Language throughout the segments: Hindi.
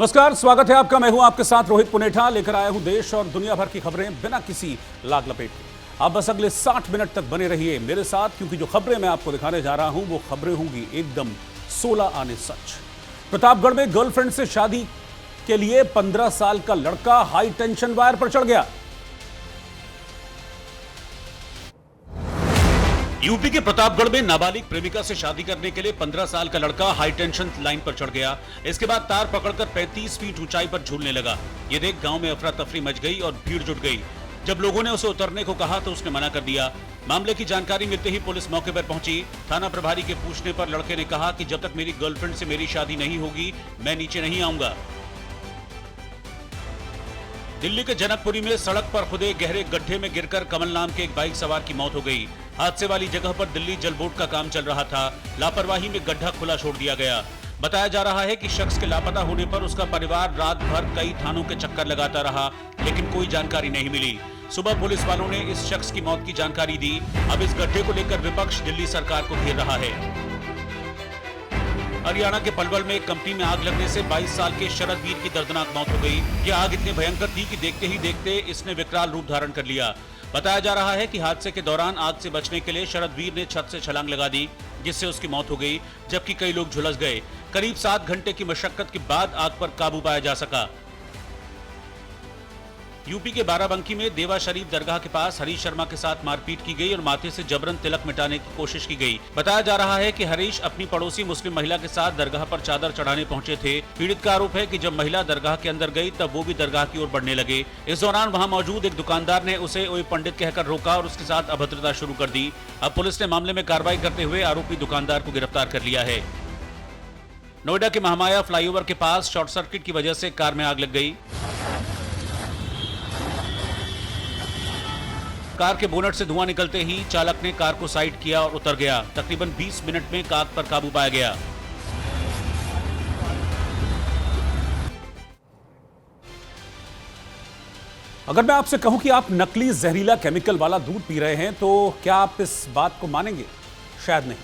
नमस्कार, स्वागत है आपका। मैं हूं आपके साथ रोहित पुनेठा, लेकर आया हूं देश और दुनिया भर की खबरें बिना किसी लाग लपेट के। आप बस अगले 60 मिनट तक बने रहिए मेरे साथ, क्योंकि जो खबरें मैं आपको दिखाने जा रहा हूं वो खबरें होंगी एकदम 16 आने सच। प्रतापगढ़ में गर्लफ्रेंड से शादी के लिए 15 साल का लड़का हाई टेंशन वायर पर चढ़ गया। यूपी के प्रतापगढ़ में नाबालिग प्रेमिका से शादी करने के लिए 15 साल का लड़का हाई टेंशन लाइन पर चढ़ गया। इसके बाद तार पकड़कर 35 फीट ऊंचाई पर झूलने लगा। ये देख गांव में अफरा तफरी मच गई और भीड़ जुट गई। जब लोगों ने उसे उतरने को कहा तो उसने मना कर दिया। मामले की जानकारी मिलते ही पुलिस मौके पर पहुंची। थाना प्रभारी के पूछने पर लड़के ने कहा कि जब तक मेरी गर्लफ्रेंड से मेरी शादी नहीं होगी मैं नीचे नहीं आऊंगा। दिल्ली के जनकपुरी में सड़क पर खुदे गहरे गड्ढे में गिरकर कमल नाम के एक बाइक सवार की मौत हो गई। हादसे वाली जगह पर दिल्ली जल बोर्ड का काम चल रहा था। लापरवाही में गड्ढा खुला छोड़ दिया गया। बताया जा रहा है कि शख्स के लापता होने पर उसका परिवार रात भर कई थानों के चक्कर लगाता रहा, लेकिन कोई जानकारी नहीं मिली। सुबह पुलिस वालों ने इस शख्स की मौत की जानकारी दी। अब इस गड्ढे को लेकर विपक्ष दिल्ली सरकार को घेर रहा है। हरियाणा के पलवल में एक कंपनी में आग लगने से 22 साल के शरद वीर की दर्दनाक मौत हो गई। यह आग इतनी भयंकर थी कि देखते ही देखते इसने विकराल रूप धारण कर लिया। बताया जा रहा है कि हादसे के दौरान आग से बचने के लिए शरद वीर ने छत से छलांग लगा दी, जिससे उसकी मौत हो गई, जबकि कई लोग झुलस गए। करीब 7 घंटे की मशक्कत के बाद आग पर काबू पाया जा सका। यूपी के बाराबंकी में देवा शरीफ दरगाह के पास हरीश शर्मा के साथ मारपीट की गई और माथे से जबरन तिलक मिटाने की कोशिश की गई। बताया जा रहा है कि हरीश अपनी पड़ोसी मुस्लिम महिला के साथ दरगाह पर चादर चढ़ाने पहुंचे थे। पीड़ित का आरोप है कि जब महिला दरगाह के अंदर गई तब वो भी दरगाह की ओर बढ़ने लगे। इस दौरान वहां मौजूद एक दुकानदार ने उसे ओए पंडित कहकर रोका और उसके साथ अभद्रता शुरू कर दी। अब पुलिस ने मामले में कार्रवाई करते हुए आरोपी दुकानदार को गिरफ्तार कर लिया है। नोएडा के महामाया फ्लाईओवर के पास शॉर्ट सर्किट की वजह से कार में आग लग गई। कार के बोनट से धुआं निकलते ही चालक ने कार को साइड किया और उतर गया। तकरीबन 20 मिनट में आग पर काबू पाया गया। अगर मैं आपसे कहूं कि आप नकली जहरीला केमिकल वाला दूध पी रहे हैं तो क्या आप इस बात को मानेंगे? शायद नहीं,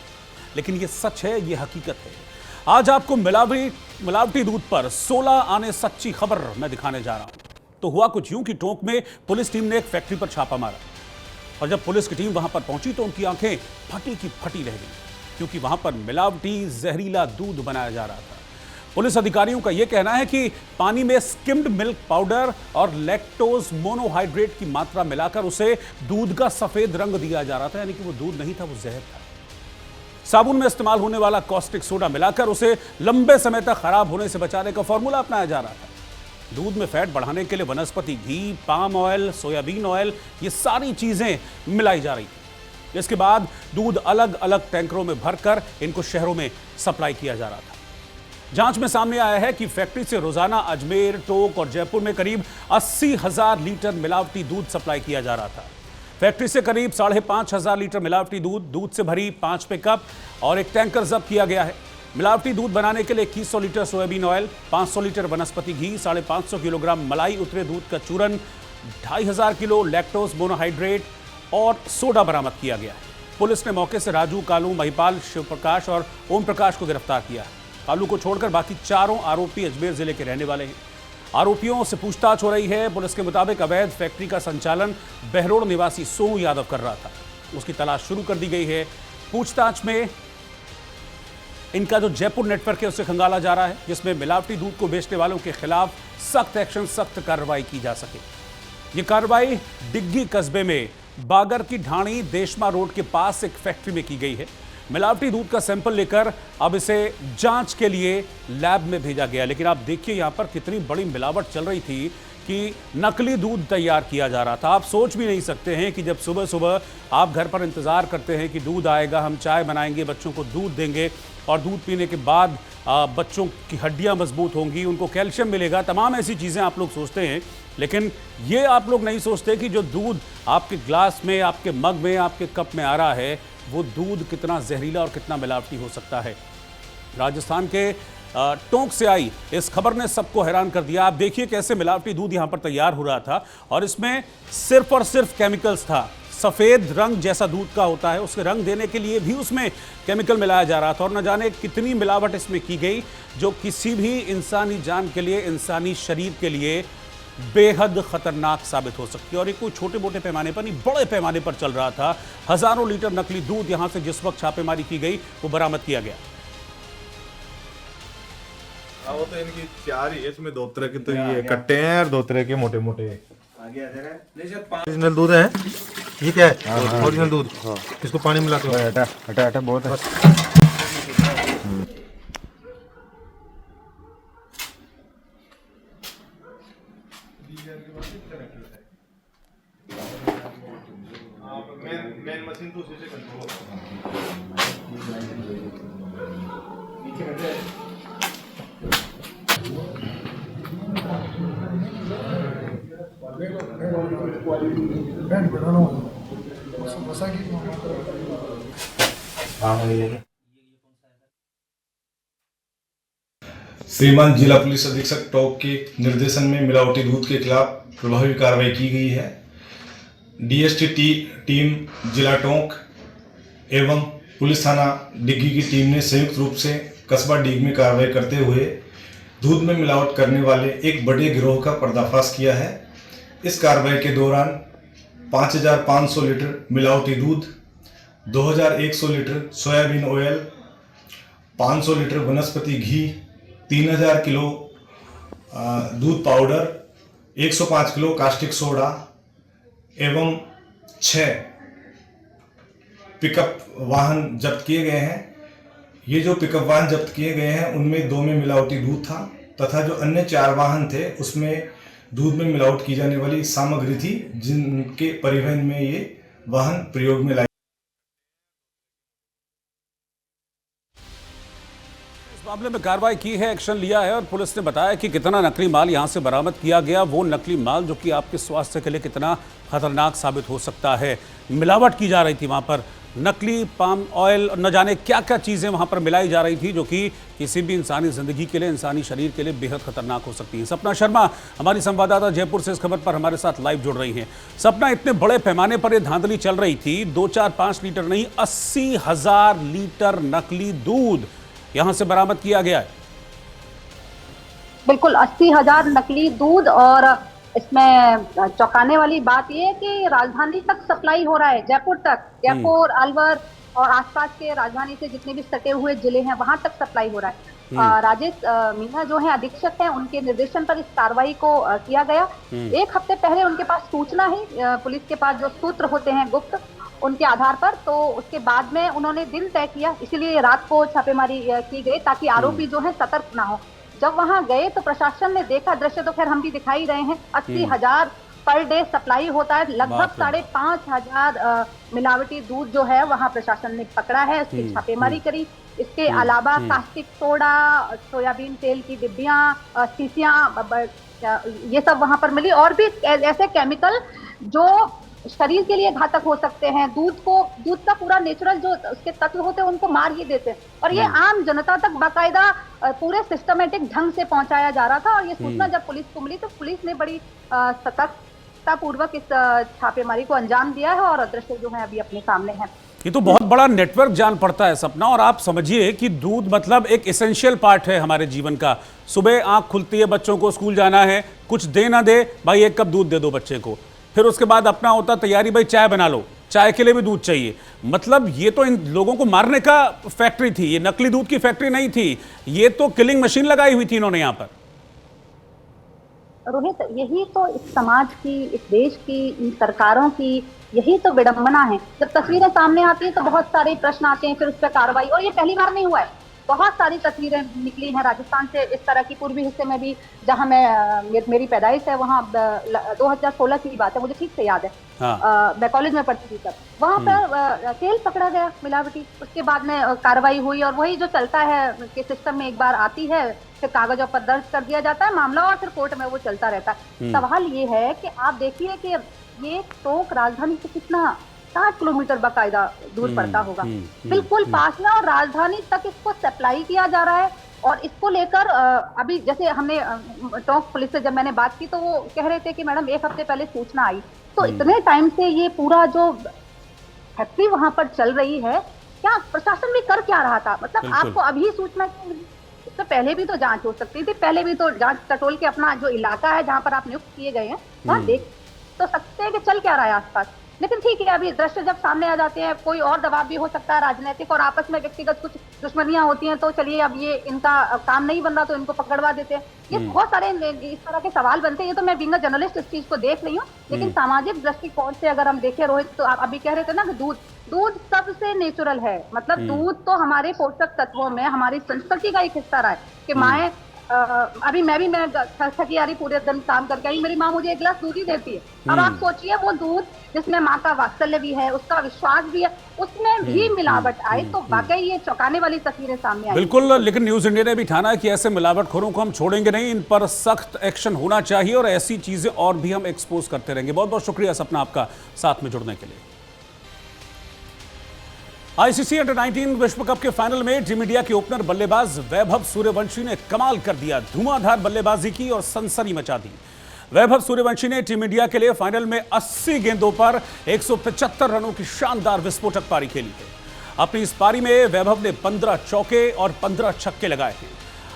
लेकिन ये सच है, ये हकीकत है। आज आपको मिलावटी दूध पर 16 आने सच्ची खबर मैं दिखाने जा रहा हूं। तो हुआ कुछ यूं कि टोंक में पुलिस टीम ने एक फैक्ट्री पर छापा मारा और जब पुलिस की टीम वहां पर पहुंची तो उनकी आंखें फटी की फटी रह गई, क्योंकि वहां पर मिलावटी जहरीला दूध बनाया जा रहा था। पुलिस अधिकारियों का यह कहना है कि पानी में स्किम्ड मिल्क पाउडर और लैक्टोज मोनोहाइड्रेट की मात्रा मिलाकर उसे दूध का सफेद रंग दिया जा रहा था, यानी कि वो दूध नहीं था, वो जहर था। साबुन में इस्तेमाल होने वाला कॉस्टिक सोडा मिलाकर उसे लंबे समय तक खराब होने से बचाने का फॉर्मूला अपनाया जा रहा था। दूध में फैट बढ़ाने के लिए वनस्पति घी, पाम ऑयल, सोयाबीन ऑयल, ये सारी चीजें मिलाई जा रही थी। इसके बाद दूध अलग अलग टैंकरों में भरकर इनको शहरों में सप्लाई किया जा रहा था। जांच में सामने आया है कि फैक्ट्री से रोजाना अजमेर, टोंक और जयपुर में करीब 80,000 लीटर मिलावटी दूध सप्लाई किया जा रहा था। फैक्ट्री से करीब 5,500 लीटर मिलावटी दूध से भरी 5 पिकअप और एक टैंकर जब्त किया गया है। मिलावटी दूध बनाने के लिए 2100 लीटर सोयाबीन ऑयल, 500 लीटर वनस्पति घी, 550 किलोग्राम मलाई उतरे दूध का चूरन, 2500 किलो लैक्टोज मोनोहाइड्रेट और सोडा बरामद किया गया है। पुलिस ने मौके से राजू, कालू, महिपाल, शिवप्रकाश और ओम प्रकाश को गिरफ्तार किया है। कालू को छोड़कर बाकी चारों आरोपी अजमेर जिले के रहने वाले हैं। आरोपियों से पूछताछ हो रही है। पुलिस के मुताबिक अवैध फैक्ट्री का संचालन बहरोड़ निवासी सोनू यादव कर रहा था। उसकी तलाश शुरू कर दी गई है। पूछताछ में इनका जो जयपुर नेटवर्क है उसे खंगाला जा रहा है, जिसमें मिलावटी दूध को बेचने वालों के खिलाफ सख्त एक्शन, सख्त कार्रवाई की जा सके। ये कार्रवाई डिग्गी कस्बे में बागर की ढाणी देशमा रोड के पास एक फैक्ट्री में की गई है। मिलावटी दूध का सैंपल लेकर अब इसे जांच के लिए लैब में भेजा गया। लेकिन आप देखिए यहां पर कितनी बड़ी मिलावट चल रही थी कि नकली दूध तैयार किया जा रहा था। आप सोच भी नहीं सकते हैं कि जब सुबह सुबह आप घर पर इंतजार करते हैं कि दूध आएगा, हम चाय बनाएंगे, बच्चों को दूध देंगे और दूध पीने के बाद बच्चों की हड्डियां मजबूत होंगी, उनको कैल्शियम मिलेगा, तमाम ऐसी चीज़ें आप लोग सोचते हैं। लेकिन ये आप लोग नहीं सोचते कि जो दूध आपके ग्लास में, आपके मग में, आपके कप में आ रहा है, वो दूध कितना जहरीला और कितना मिलावटी हो सकता है। राजस्थान के टोंक से आई इस खबर ने सबको हैरान कर दिया। आप देखिए कैसे मिलावटी दूध यहां पर तैयार हो रहा था और इसमें सिर्फ और सिर्फ केमिकल्स था, सफेद रंग जैसा दूध का होता है, उसके रंग देने के लिए भी उसमें केमिकल मिलाया जा रहा था और न जाने कितनी मिलावट इसमें की गई जो किसी भी इंसानी जान के लिए, इंसानी शरीर के लिए बेहद खतरनाक साबित हो सकती है। और ये कोई छोटे मोटे पैमाने पर नहीं, बड़े पैमाने पर चल रहा था। हजारों लीटर नकली दूध यहां से जिस वक्त छापेमारी की गई वो बरामद किया गया। वो तो इनकी चार ही है, इसमें दो तरह के तो ये कट्टे हैं और दो तरह के मोटे मोटे ओरिजिनल दूध है। ये क्या है? ओरिजिनल दूध। इसको पानी मिला के हटा हटा हटा बहुत है। मेन मशीन तो उसी से कंट्रोल होता है। श्रीमान जिला पुलिस अधीक्षक टोंक के निर्देशन में मिलावटी दूध के खिलाफ प्रभावी कार्रवाई की गई है। डीएसटी टीम जिला टोंक एवं पुलिस थाना डिग्गी की टीम ने संयुक्त रूप से कस्बा डीग में कार्रवाई करते हुए दूध में मिलावट करने वाले एक बड़े गिरोह का पर्दाफाश किया है। इस कार्रवाई के दौरान 5,500 लीटर मिलावटी दूध, 2,100 लीटर सोयाबीन ऑयल, 500 लीटर वनस्पति घी, 3,000 किलो दूध पाउडर, 105 किलो कास्टिक सोडा एवं 6 पिकअप वाहन जब्त किए गए हैं। ये जो पिकअप वाहन जब्त किए गए हैं उनमें 2 में मिलावटी दूध था तथा जो अन्य 4 वाहन थे उसमें दूध में मिलावट की जाने वाली सामग्री थी जिनके परिवहन में ये वाहन प्रयोग में लाए। इस मामले में कार्रवाई की है, एक्शन लिया है और पुलिस ने बताया कि कितना नकली माल यहां से बरामद किया गया। वो नकली माल जो कि आपके स्वास्थ्य के लिए कितना खतरनाक साबित हो सकता है। मिलावट की जा रही थी वहां पर, नकली पाम ऑयल, न जाने क्या क्या चीज़ें वहां पर मिलाई जा रही थी जो कि किसी भी इंसानी ज़िंदगी के लिए, इंसानी शरीर के लिए बेहद खतरनाक हो सकती है। सपना शर्मा हमारी संवाददाता जयपुर से इस खबर पर हमारे साथ लाइव जुड़ रही हैं। सपना, इतने बड़े पैमाने पर यह धांधली चल रही थी, 2, 4, 5 लीटर नहीं, 80,000 लीटर नकली दूध यहां से बरामद किया गया है। बिल्कुल 80,000 नकली दूध, और इसमें चौंकाने वाली बात यह है कि राजधानी तक सप्लाई हो रहा है, जयपुर तक, जयपुर, अलवर और आसपास के राजधानी से जितने भी सटे हुए जिले हैं वहां तक सप्लाई हो रहा है। राजेश मीणा जो है अधीक्षक हैं, उनके निर्देशन पर इस कार्रवाई को किया गया। 1 हफ्ते पहले उनके पास सूचना है, पुलिस के पास जो सूत्र होते हैं गुप्त, उनके आधार पर, तो उसके बाद में उन्होंने दिन तय किया, इसीलिए रात को छापेमारी की गई ताकि आरोपी जो है सतर्क ना हो। जब वहां गए तो प्रशासन ने देखा दृश्य, तो खैर हम भी दिखाई रहे हैं, 80,000 पर डे सप्लाई होता है, लगभग 5,500 मिलावटी दूध जो है वहां प्रशासन ने पकड़ा है, उसकी छापेमारी करी। इसके अलावा कास्टिक सोडा, सोयाबीन तेल की डिब्बियां, शीशियां, ये सब वहां पर मिली, और भी ऐसे केमिकल जो शरीर के लिए घातक हो सकते हैं। दूध का पूरा नेचुरल जो उसके तत्व होते हैं उनको मार ही देते हैं, और ये आम जनता तक बाकायदा पूरे सिस्टमेटिक ढंग से पहुंचाया जा रहा था। और ये सूचना जब पुलिस को मिली तो पुलिस ने बड़ी सतर्कता पूर्वक इस छापेमारी को अंजाम दिया है, और दृश्य जो है अभी अपने सामने है। ये तो बहुत बड़ा नेटवर्क जान पड़ता है सपना, और आप समझिए कि दूध मतलब एक एसेंशियल पार्ट है हमारे जीवन का। सुबह आंख खुलती है, बच्चों को स्कूल जाना है, कुछ दे ना दे भाई 1 कप दूध दे दो बच्चे को, फिर उसके बाद अपना होता तैयारी, भाई चाय बना लो, चाय के लिए भी दूध चाहिए। मतलब ये तो इन लोगों को मारने का फैक्ट्री थी, ये नकली दूध की फैक्ट्री नहीं थी, ये तो किलिंग मशीन लगाई हुई थी इन्होंने यहाँ पर। रोहित, यही तो इस समाज की, इस देश की, इन सरकारों की यही तो विडंबना है। जब तस्वीरें सामने आती हैं तो बहुत सारे प्रश्न आते हैं, फिर उस पर कार्रवाई, और ये पहली बार नहीं हुआ है, बहुत सारी तस्वीरें निकली हैं राजस्थान से इस तरह की। पूर्वी हिस्से में भी, जहां मेरी पैदाइश है, वहां 2016 की बात है, मुझे ठीक से याद है। हाँ। मैं कॉलेज में पढ़ती थी तब, वहां पर तेल पकड़ा गया मिलावटी, उसके बाद में कार्रवाई हुई, और वही जो चलता है कि सिस्टम में एक बार आती है, फिर कागजों पर दर्ज कर दिया जाता है मामला, और फिर कोर्ट में वो चलता रहता है। सवाल ये है कि आप देखिए कि ये टोंक राजधानी से कितना 60 किलोमीटर बाकायदा दूर पड़ता होगा, बिल्कुल पास में, और राजधानी तक इसको सप्लाई किया जा रहा है। और इसको लेकर अभी जैसे हमने टोंक पुलिस से जब मैंने बात की तो वो कह रहे थे कि मैडम 1 हफ्ते पहले सूचना आई। तो इतने टाइम से ये पूरा जो फैक्ट्री वहां पर चल रही है, क्या प्रशासन भी कर क्या रहा था? मतलब आपको अभी सूचना, इससे पहले भी तो जांच हो सकती थी, पहले भी तो जांच टटोल के अपना जो इलाका है जहां पर आप नियुक्त किए गए हैं वहां देख तो सकते हैं कि चल क्या रहा है आसपास। लेकिन ठीक है, अभी दृश्य जब सामने आ जाते हैं, कोई और दबाव भी हो सकता है राजनीतिक, और आपस में व्यक्तिगत कुछ दुश्मनियां होती हैं, तो चलिए अब ये इनका काम नहीं बन रहा तो इनको पकड़वा देते हैं। ये बहुत सारे इस तरह के सवाल बनते हैं। ये तो मैं बीइंग अ जर्नलिस्ट इस चीज को देख रही हूँ, लेकिन सामाजिक दृष्टिकोण से अगर हम देखें रोहित, तो आप अभी कह रहे थे ना कि दूध सबसे नेचुरल है। मतलब दूध तो हमारे पोषक तत्वों में हमारी संस्कृति का एक हिस्सा रहा है कि माए, अभी मैं थकी आ रही, पूरे दिन काम करके आई, मेरी माँ मुझे 1 गिलास दूध ही देती है। अब आप सोचिए वो दूध जिसमें माँ का वात्सल्य भी है, उसका विश्वास भी है, उसमें भी मिलावट आई, तो वाकई ये चौंकाने वाली तस्वीरें सामने आई। बिल्कुल, लेकिन न्यूज इंडिया ने भी ठाना कि ऐसे मिलावटखोरों को हम छोड़ेंगे नहीं, इन पर सख्त एक्शन होना चाहिए और ऐसी चीजें और भी हम एक्सपोज करते रहेंगे। बहुत बहुत शुक्रिया सपना आपका साथ में जुड़ने के लिए। आईसीसी अंडर-19 विश्व कप के फाइनल में टीम इंडिया के ओपनर बल्लेबाज वैभव सूर्यवंशी ने कमाल कर दिया। धुआंधार बल्लेबाजी की और सनसनी मचा दी। वैभव सूर्यवंशी ने टीम इंडिया के लिए फाइनल में 80 गेंदों पर 175 रनों की शानदार विस्फोटक पारी खेली है। अपनी इस पारी में वैभव ने 15 चौके और 15 छक्के लगाए हैं।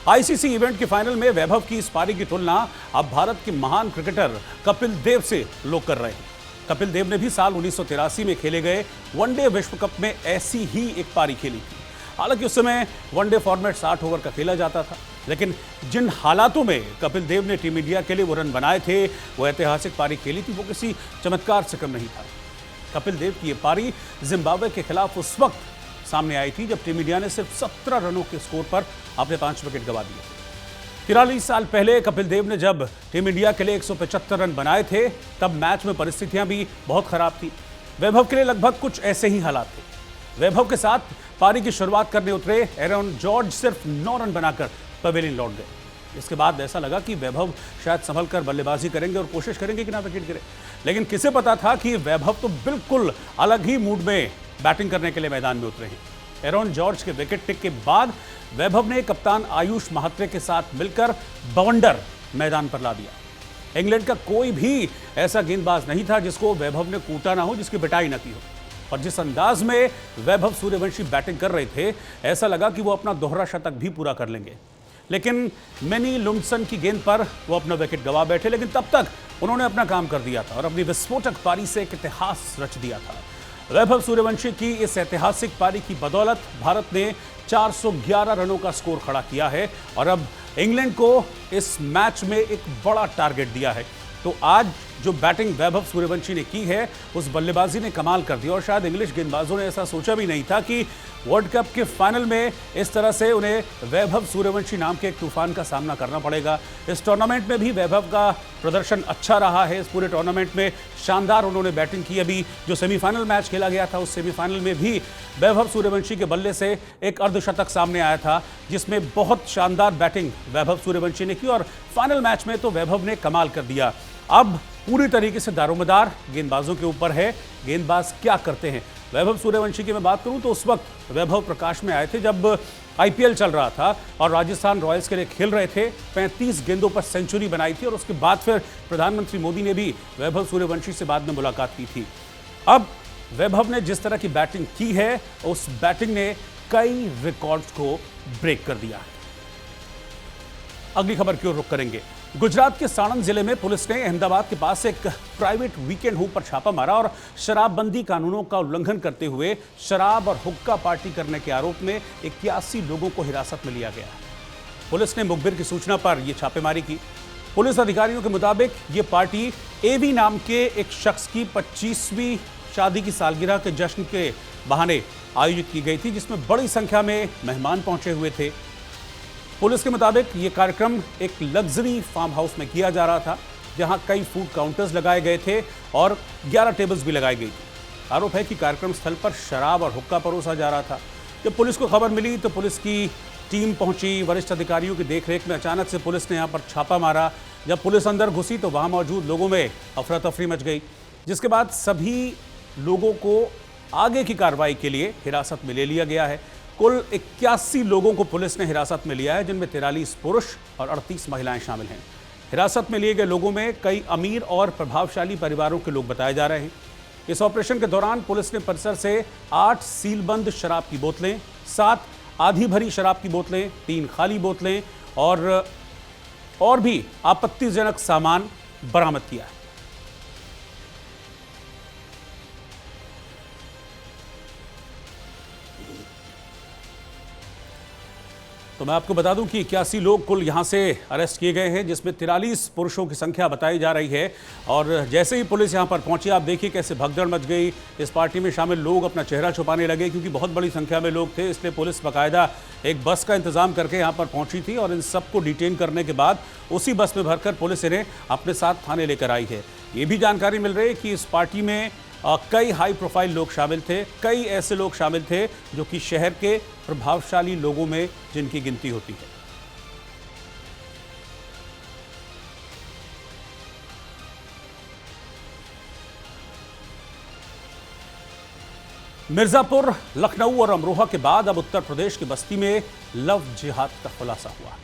आईसीसी इवेंट के फाइनल में वैभव की इस पारी की तुलना अब भारत के महान क्रिकेटर कपिल देव से लोग कर रहे हैं। कपिल देव ने भी साल 1983 में खेले गए वनडे विश्व कप में ऐसी ही एक पारी खेली थी। हालांकि उस समय वनडे फॉर्मेट 60 ओवर का खेला जाता था, लेकिन जिन हालातों में कपिल देव ने टीम इंडिया के लिए वो रन बनाए थे, वो ऐतिहासिक पारी खेली थी, वो किसी चमत्कार से कम नहीं था। कपिल देव की ये पारी जिम्बाब्वे के खिलाफ उस वक्त सामने आई थी जब टीम इंडिया ने सिर्फ 17 रनों के स्कोर पर अपने 5 विकेट गंवा दिए। 43 साल पहले कपिल देव ने जब टीम इंडिया के लिए 175 रन बनाए थे, तब मैच में परिस्थितियां भी बहुत खराब थी। वैभव के लिए लगभग कुछ ऐसे ही हालात थे। वैभव के साथ पारी की शुरुआत करने उतरे एरन जॉर्ज सिर्फ 9 रन बनाकर पवेलियन लौट गए। इसके बाद ऐसा लगा कि वैभव शायद संभल कर बल्लेबाजी करेंगे और कोशिश करेंगे कि ना विकेट गिरे, लेकिन किसे पता था कि वैभव तो बिल्कुल अलग ही मूड में बैटिंग करने के लिए मैदान में उतरे हैं। एरन जॉर्ज के विकेट टिक के बाद वैभव ने कप्तान आयुष महात्रे के साथ मिलकर बवंडर मैदान पर ला दिया। इंग्लैंड का कोई भी ऐसा गेंदबाज नहीं था जिसको वैभव ने कूटा ना हो, जिसकी पिटाई ना की हो। और जिस अंदाज में वैभव सूर्यवंशी बैटिंग कर रहे थे, ऐसा लगा कि वो अपना दोहरा शतक भी पूरा कर लेंगे। लेकिन मैनी लुम्सन की गेंद पर वो अपना विकेट गंवा बैठे, लेकिन तब तक उन्होंने अपना काम कर दिया था और अपनी विस्फोटक पारी से एक इतिहास रच दिया था। वैभव सूर्यवंशी की इस ऐतिहासिक पारी की बदौलत भारत ने 411 रनों का स्कोर खड़ा किया है और अब इंग्लैंड को इस मैच में एक बड़ा टारगेट दिया है। तो आज जो बैटिंग वैभव सूर्यवंशी ने की है, उस बल्लेबाजी ने कमाल कर दिया और शायद इंग्लिश गेंदबाजों ने ऐसा सोचा भी नहीं था कि वर्ल्ड कप के फाइनल में इस तरह से उन्हें वैभव सूर्यवंशी नाम के एक तूफान का सामना करना पड़ेगा। इस टूर्नामेंट में भी वैभव का प्रदर्शन अच्छा रहा है। इस पूरे टूर्नामेंट में शानदार उन्होंने बैटिंग की। अभी जो सेमीफाइनल मैच खेला गया था, उस सेमीफाइनल में भी वैभव सूर्यवंशी के बल्ले से एक अर्धशतक सामने आया था, जिसमें बहुत शानदार बैटिंग वैभव सूर्यवंशी ने की और फाइनल मैच में तो वैभव ने कमाल कर दिया। अब पूरी तरीके से दारोमदार गेंदबाजों के ऊपर है, गेंदबाज क्या करते हैं। वैभव सूर्यवंशी की मैं बात करूं तो उस वक्त वैभव प्रकाश में आए थे जब आईपीएल चल रहा था और राजस्थान रॉयल्स के लिए खेल रहे थे। 35 गेंदों पर सेंचुरी बनाई थी और उसके बाद फिर प्रधानमंत्री मोदी ने भी वैभव सूर्यवंशी से बाद में मुलाकात की थी। अब वैभव ने जिस तरह की बैटिंग की है, उस बैटिंग ने कई रिकॉर्ड्स को ब्रेक कर दिया। अगली खबर की ओर रुख करेंगे। गुजरात के साणंद जिले में पुलिस ने अहमदाबाद के पास एक प्राइवेट वीकेंड होम पर छापा मारा और शराबबंदी कानूनों का उल्लंघन करते हुए शराब और हुक्का पार्टी करने के आरोप में 81 लोगों को हिरासत में लिया गया। पुलिस ने मुखबिर की सूचना पर यह छापेमारी की। पुलिस अधिकारियों के मुताबिक ये पार्टी एवी नाम के एक शख्स की 25वीं शादी की सालगिरह के जश्न के बहाने आयोजित की गई थी, जिसमें बड़ी संख्या में मेहमान पहुंचे हुए थे। पुलिस के मुताबिक ये कार्यक्रम एक लग्जरी फार्म हाउस में किया जा रहा था, जहां कई फूड काउंटर्स लगाए गए थे और 11 टेबल्स भी लगाई गई थी। आरोप है कि कार्यक्रम स्थल पर शराब और हुक्का परोसा जा रहा था। जब पुलिस को खबर मिली तो पुलिस की टीम पहुंची। वरिष्ठ अधिकारियों की देखरेख में अचानक से पुलिस ने यहां पर छापा मारा। जब पुलिस अंदर घुसी तो वहां मौजूद लोगों में अफरा तफरी मच गई, जिसके बाद सभी लोगों को आगे की कार्रवाई के लिए हिरासत में ले लिया गया है। कुल 81 लोगों को पुलिस ने हिरासत में लिया है, जिनमें 43 पुरुष और 38 महिलाएं शामिल हैं। हिरासत में लिए गए लोगों में कई अमीर और प्रभावशाली परिवारों के लोग बताए जा रहे हैं। इस ऑपरेशन के दौरान पुलिस ने परिसर से 8 सीलबंद शराब की बोतलें, 7 आधी भरी शराब की बोतलें, 3 खाली बोतलें और भी आपत्तिजनक सामान बरामद किया है। तो मैं आपको बता दूं कि 81 लोग कुल यहां से अरेस्ट किए गए हैं, जिसमें 43 पुरुषों की संख्या बताई जा रही है। और जैसे ही पुलिस यहां पर पहुंची, आप देखिए कैसे भगदड़ मच गई। इस पार्टी में शामिल लोग अपना चेहरा छुपाने लगे, क्योंकि बहुत बड़ी संख्या में लोग थे, इसलिए पुलिस बाकायदा एक बस का इंतजाम करके यहां पर पहुंची थी। और इन सबको डिटेन करने के बाद उसी बस में भरकर पुलिस इन्हें अपने साथ थाने लेकर आई है। ये भी जानकारी मिल रही है कि इस पार्टी में कई हाई प्रोफाइल लोग शामिल थे, कई ऐसे लोग शामिल थे जो कि शहर के प्रभावशाली लोगों में जिनकी गिनती होती है। मिर्जापुर, लखनऊ और अमरोहा के बाद अब उत्तर प्रदेश की बस्ती में लव जिहाद का खुलासा हुआ है।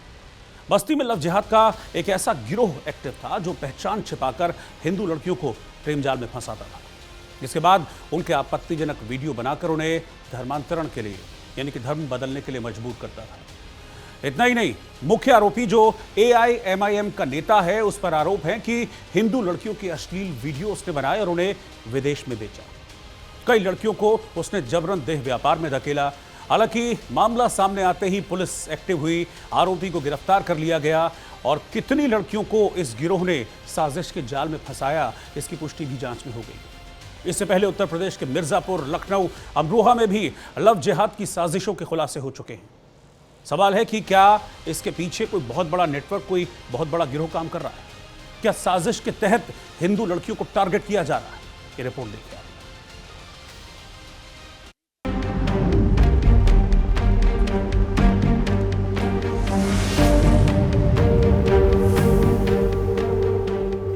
बस्ती में लव जिहाद का एक ऐसा गिरोह एक्टिव था जो पहचान छिपाकर हिंदू लड़कियों को प्रेम जाल में फंसाता था। इसके बाद उनके आपत्तिजनक वीडियो बनाकर उन्हें धर्मांतरण के लिए, यानी कि धर्म बदलने के लिए मजबूर करता था। इतना ही नहीं, मुख्य आरोपी जो AIMIM का नेता है, उस पर आरोप है कि हिंदू लड़कियों की अश्लील वीडियो उसने बनाए और उन्हें विदेश में बेचा। कई लड़कियों को उसने जबरन देह व्यापार में धकेला। हालांकि मामला सामने आते ही पुलिस एक्टिव हुई, आरोपी को गिरफ्तार कर लिया गया। और कितनी लड़कियों को इस गिरोह ने साजिश के जाल में फंसाया, इसकी पुष्टि भी जांच में हो गई। इससे पहले उत्तर प्रदेश के मिर्जापुर, लखनऊ, अमरोहा में भी लव जिहाद की साजिशों के खुलासे हो चुके हैं। सवाल है कि क्या इसके पीछे कोई बहुत बड़ा नेटवर्क, कोई बहुत बड़ा गिरोह काम कर रहा है? क्या साजिश के तहत हिंदू लड़कियों को टारगेट किया जा रहा है? ये रिपोर्ट देखिए।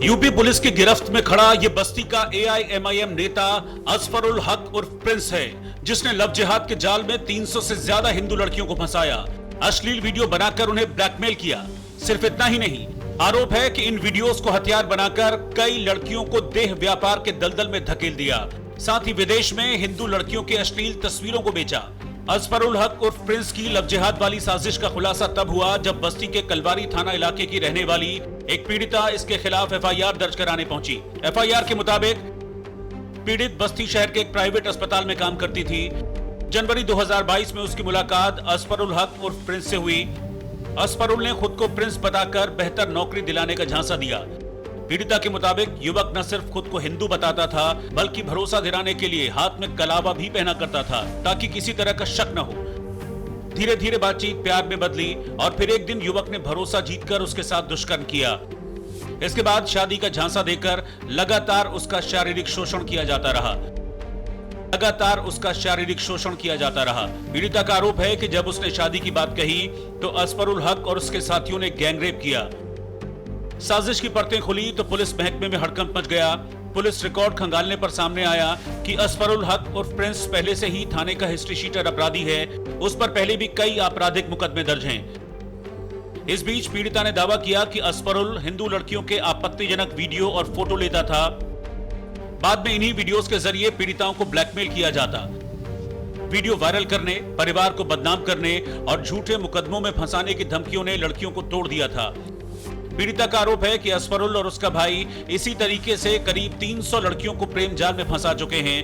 यूपी पुलिस की गिरफ्त में खड़ा ये बस्ती का AIMIM नेता असफरुल हक उर्फ प्रिंस है, जिसने लव जिहाद के जाल में 300 से ज्यादा हिंदू लड़कियों को फंसाया, अश्लील वीडियो बनाकर उन्हें ब्लैकमेल किया। सिर्फ इतना ही नहीं, आरोप है कि इन वीडियोस को हथियार बनाकर कई लड़कियों को देह व्यापार के दलदल में धकेल दिया। साथ ही विदेश में हिंदू लड़कियों की अश्लील तस्वीरों को बेचा। असफरुल हक उर्फ प्रिंस की लव जिहाद वाली साजिश का खुलासा तब हुआ जब बस्ती के कलवारी थाना इलाके की रहने वाली एक पीड़िता इसके खिलाफ FIR दर्ज कराने पहुंची। FIR के मुताबिक पीड़ित बस्ती शहर के एक प्राइवेट अस्पताल में काम करती थी। जनवरी 2022 में उसकी मुलाकात असफरुल हक उर्फ प्रिंस से हुई। असफरुल ने खुद को प्रिंस बताकर बेहतर नौकरी दिलाने का झांसा दिया। पीड़िता के मुताबिक युवक न सिर्फ खुद को हिंदू बताता था, बल्कि भरोसा दिलाने के लिए हाथ में कलावा भी पहना करता था, ताकि किसी तरह का शक न हो। धीरे धीरे बातचीत प्यार में बदली और फिर एक दिन युवक ने भरोसा जीतकर उसके साथ दुष्कर्म किया। इसके बाद शादी का झांसा देकर लगातार उसका शारीरिक शोषण किया जाता रहा। पीड़िता का आरोप है कि जब उसने शादी की बात कही तो असफरुल हक और उसके साथियों ने गैंगरेप किया। साजिश की परतें खुली तो पुलिस महकमे में हड़कंप मच गया। पुलिस रिकॉर्ड खंगालने पर सामने आया कि असफरुल हक उर्फ प्रिंस पहले से ही थाने का हिस्ट्री शीटर अपराधी है। उस पर पहले भी कई आपराधिक मुकदमे दर्ज हैं। इस बीच पीड़िता ने दावा किया कि असफरुल हिंदू लड़कियों के आपत्तिजनक वीडियो और फोटो लेता था। बाद में इन्हीं वीडियोस के जरिए पीड़िताओं को ब्लैकमेल किया जाता। वीडियो वायरल करने, परिवार को बदनाम करने और झूठे मुकदमों में फंसाने की धमकियों ने लड़कियों को तोड़ दिया था। पीड़िता का आरोप है कि असफरुल और उसका भाई इसी तरीके से करीब 300 लड़कियों को प्रेम जाल में फंसा चुके हैं।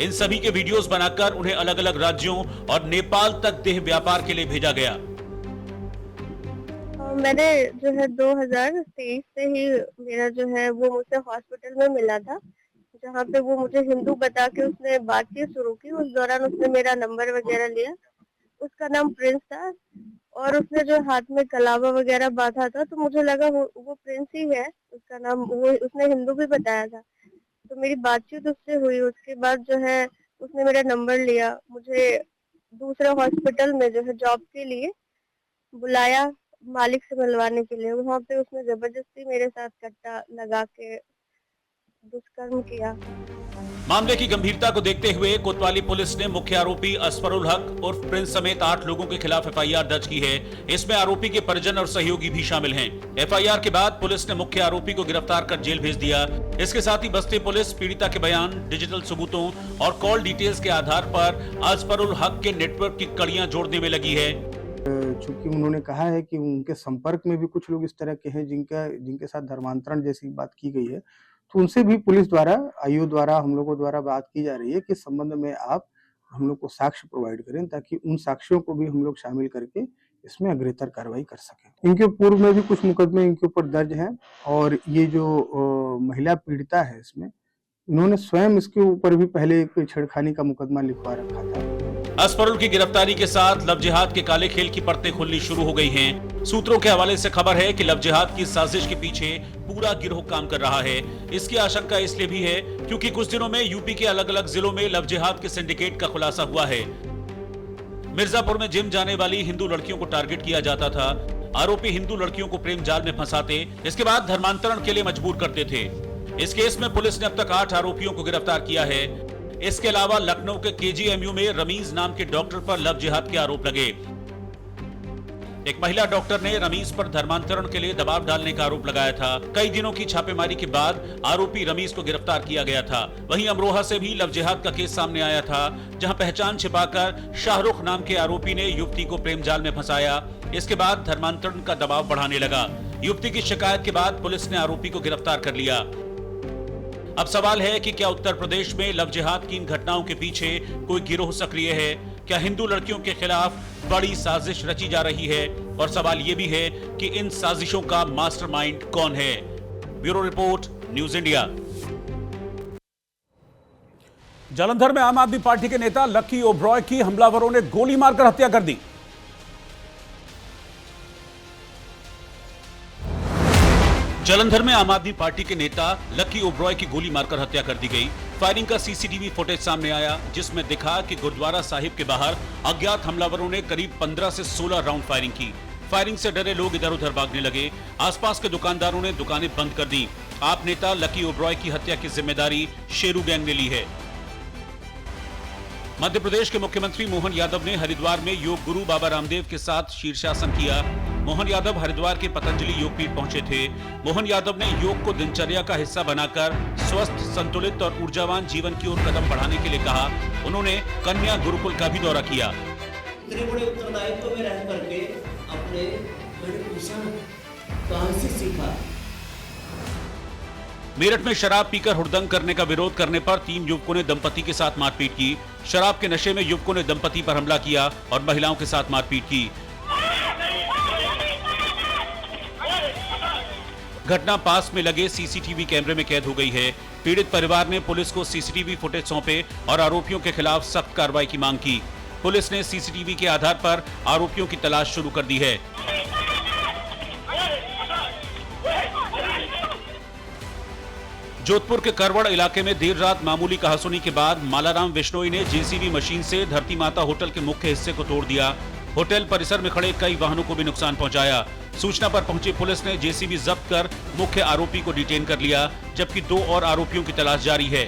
इन सभी के वीडियोस बनाकर उन्हें अलग अलग राज्यों और नेपाल तक देह व्यापार के लिए भेजा गया। मैंने जो है 2023 से ही मेरा जो है वो मुझसे हॉस्पिटल में मिला था, जहाँ पे वो मुझे हिंदू बता के उसने बातचीत शुरू की। उस दौरान उसने मेरा नंबर वगैरह लिया। उसका नाम प्रिंस था और उसने जो हाथ में कलावा वगैरह बांधा था, तो मुझे लगा वो प्रिंस ही है। उसका नाम वो उसने हिंदू भी बताया था, तो मेरी बातचीत उससे हुई। उसके बाद जो है उसने मेरा नंबर लिया, मुझे दूसरे हॉस्पिटल में जो है जॉब के लिए बुलाया, मालिक से मिलवाने के लिए। वहाँ पे उसने जबरदस्ती मेरे साथ कट्टा लगा के दुष्कर्म किया। मामले की गंभीरता को देखते हुए कोतवाली पुलिस ने मुख्य आरोपी असफरुल हक उर्फ प्रिंस समेत 8 लोगों के खिलाफ एफआईआर दर्ज की है। इसमें आरोपी के परिजन और सहयोगी भी शामिल हैं। एफआईआर के बाद पुलिस ने मुख्य आरोपी को गिरफ्तार कर जेल भेज दिया। इसके साथ ही बस्ती पुलिस पीड़िता के बयान, डिजिटल सबूतों और कॉल डिटेल्स के आधार पर असफरुल हक के नेटवर्क की कड़ियां जोड़ने में लगी है। चूंकि उन्होंने कहा है कि उनके संपर्क में भी कुछ लोग इस तरह के हैं जिनके साथ धर्मांतरण जैसी बात की गई है, तो उनसे भी पुलिस द्वारा, आईओ द्वारा, हम लोगों द्वारा बात की जा रही है कि इस संबंध में आप हम लोग को साक्ष्य प्रोवाइड करें, ताकि उन साक्ष्यों को भी हम लोग शामिल करके इसमें अग्रेतर कार्रवाई कर सकें। इनके पूर्व में भी कुछ मुकदमे इनके ऊपर दर्ज हैं और ये जो महिला पीड़िता है इसमें, इन्होंने स्वयं इसके ऊपर भी पहले एक छेड़खानी का मुकदमा लिखवा रखा था। असफरुल की गिरफ्तारी के साथ लव जिहाद के काले खेल की परतें खुलनी शुरू हो गई हैं। सूत्रों के हवाले से खबर है कि लव जिहाद की साजिश के पीछे पूरा गिरोह काम कर रहा है। इसकी आशंका इसलिए भी है क्योंकि कुछ दिनों में यूपी के अलग अलग जिलों में लव जिहाद के सिंडिकेट का खुलासा हुआ है। मिर्जापुर में जिम जाने वाली हिंदू लड़कियों को टारगेट किया जाता था। आरोपी हिंदू लड़कियों को प्रेम जाल में फंसाते, इसके बाद धर्मांतरण के लिए मजबूर करते थे। इस केस में पुलिस ने अब तक 8 आरोपियों को गिरफ्तार किया है। इसके अलावा लखनऊ के केजीएमयू में रमीज नाम के डॉक्टर पर लव जिहाद के आरोप लगे। एक महिला डॉक्टर ने रमीज पर धर्मांतरण के लिए दबाव डालने का आरोप लगाया था। कई दिनों की छापेमारी के बाद आरोपी रमीज को गिरफ्तार किया गया था। वहीं अमरोहा से भी लव जिहाद का केस सामने आया था, जहां पहचान छिपाकर शाहरुख नाम के आरोपी ने युवती को प्रेम जाल में फंसाया। इसके बाद धर्मांतरण का दबाव बढ़ाने लगा। युवती की शिकायत के बाद पुलिस ने आरोपी को गिरफ्तार कर लिया। अब सवाल है कि क्या उत्तर प्रदेश में लव जिहाद की इन घटनाओं के पीछे कोई गिरोह सक्रिय है? क्या हिंदू लड़कियों के खिलाफ बड़ी साजिश रची जा रही है? और सवाल यह भी है कि इन साजिशों का मास्टरमाइंड कौन है? Bureau report, news India. Jalandhar में आम आदमी पार्टी के नेता लकी ओब्रॉय की हमलावरों ने गोली मारकर हत्या कर दी। जालंधर में आम आदमी पार्टी के नेता लकी ओब्रॉय की गोली मारकर हत्या कर दी गई। फायरिंग का सीसीटीवी फुटेज सामने आया, जिसमें दिखा कि गुरुद्वारा साहिब के बाहर अज्ञात हमलावरों ने करीब 15 से 16 राउंड फायरिंग की। फायरिंग से डरे लोग इधर उधर भागने लगे। आसपास के दुकानदारों ने दुकानें बंद कर दी। आप नेता लकी ओब्रॉय की हत्या की जिम्मेदारी शेरू गैंग ने ली है। मध्य प्रदेश के मुख्यमंत्री मोहन यादव ने हरिद्वार में योग गुरु बाबा रामदेव के साथ शीर्षासन किया। मोहन यादव हरिद्वार के पतंजलि योगपीठ पहुंचे थे। मोहन यादव ने योग को दिनचर्या का हिस्सा बनाकर स्वस्थ, संतुलित और ऊर्जावान जीवन की ओर कदम बढ़ाने के लिए कहा। उन्होंने कन्या गुरुकुल का भी दौरा किया। इतने बड़े उत्तरदायित्व में रह करके अपने पोषण कहां से सीखा? मेरठ में शराब पीकर हुड़दंग करने का विरोध करने पर 3 युवकों ने दंपति के साथ मारपीट की। शराब के नशे में युवकों ने दंपति पर हमला किया और महिलाओं के साथ मारपीट की। घटना पास में लगे सीसीटीवी कैमरे में कैद हो गई है। पीड़ित परिवार ने पुलिस को सीसीटीवी फुटेज सौंपे और आरोपियों के खिलाफ सख्त कार्रवाई की मांग की। पुलिस ने सीसीटीवी के आधार पर आरोपियों की तलाश शुरू कर दी है। जोधपुर के करवड़ इलाके में देर रात मामूली कहासुनी के बाद मालाराम बिश्नोई ने जेसीबी मशीन से धरती माता होटल के मुख्य हिस्से को तोड़ दिया। होटल परिसर में खड़े कई वाहनों को भी नुकसान पहुंचाया। सूचना पर पहुंची पुलिस ने जेसीबी जब्त कर मुख्य आरोपी को डिटेन कर लिया, जबकि 2 और आरोपियों की तलाश जारी है।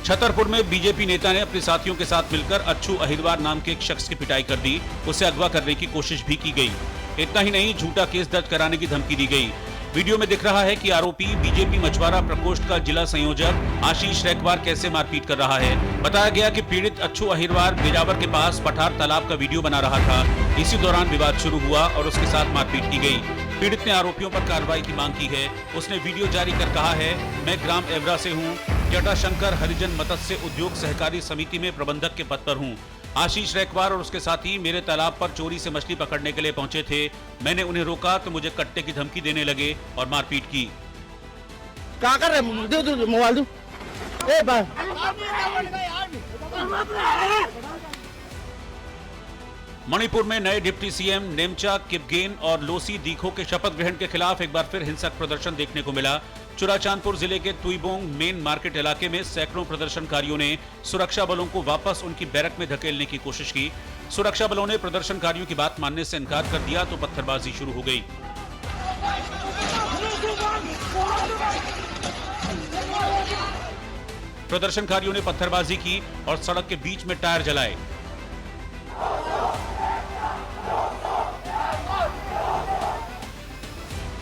छतरपुर में बीजेपी नेता ने अपने साथियों के साथ मिलकर अच्छू अहिरवार नाम के एक शख्स की पिटाई कर दी। उसे अगवा करने की कोशिश भी की गई। इतना ही नहीं, झूठा केस दर्ज कराने की धमकी दी गई। वीडियो में दिख रहा है कि आरोपी बीजेपी मछुआरा प्रकोष्ठ का जिला संयोजक आशीष रैकवार कैसे मारपीट कर रहा है। बताया गया कि पीड़ित अच्छू अहिरवार बिजावर के पास पठार तालाब का वीडियो बना रहा था। इसी दौरान विवाद शुरू हुआ और उसके साथ मारपीट की गई। पीड़ित ने आरोपियों पर कार्रवाई की मांग की है। उसने वीडियो जारी कर कहा है, मैं ग्राम एवरा से हूँ, जटाशंकर हरिजन मत्स्य उद्योग सहकारी समिति में प्रबंधक के पद पर हूँ। आशीष रैकवार और उसके साथी मेरे तालाब पर चोरी से मछली पकड़ने के लिए पहुंचे थे। मैंने उन्हें रोका तो मुझे कट्टे की धमकी देने लगे और मारपीट की। क्या कर रहे? दो मोबाइल दो। मणिपुर में नए डिप्टी सीएम नेमचा किपगेन और लोसी दीखो के शपथ ग्रहण के खिलाफ एक बार फिर हिंसक प्रदर्शन देखने को मिला। चुराचांदपुर जिले के तुईबोंग मेन मार्केट इलाके में सैकड़ों प्रदर्शनकारियों ने सुरक्षा बलों को वापस उनकी बैरक में धकेलने की कोशिश की। सुरक्षा बलों ने प्रदर्शनकारियों की बात मानने से इनकार कर दिया तो पत्थरबाजी शुरू हो गई। प्रदर्शनकारियों ने पत्थरबाजी की और सड़क के बीच में टायर जलाए।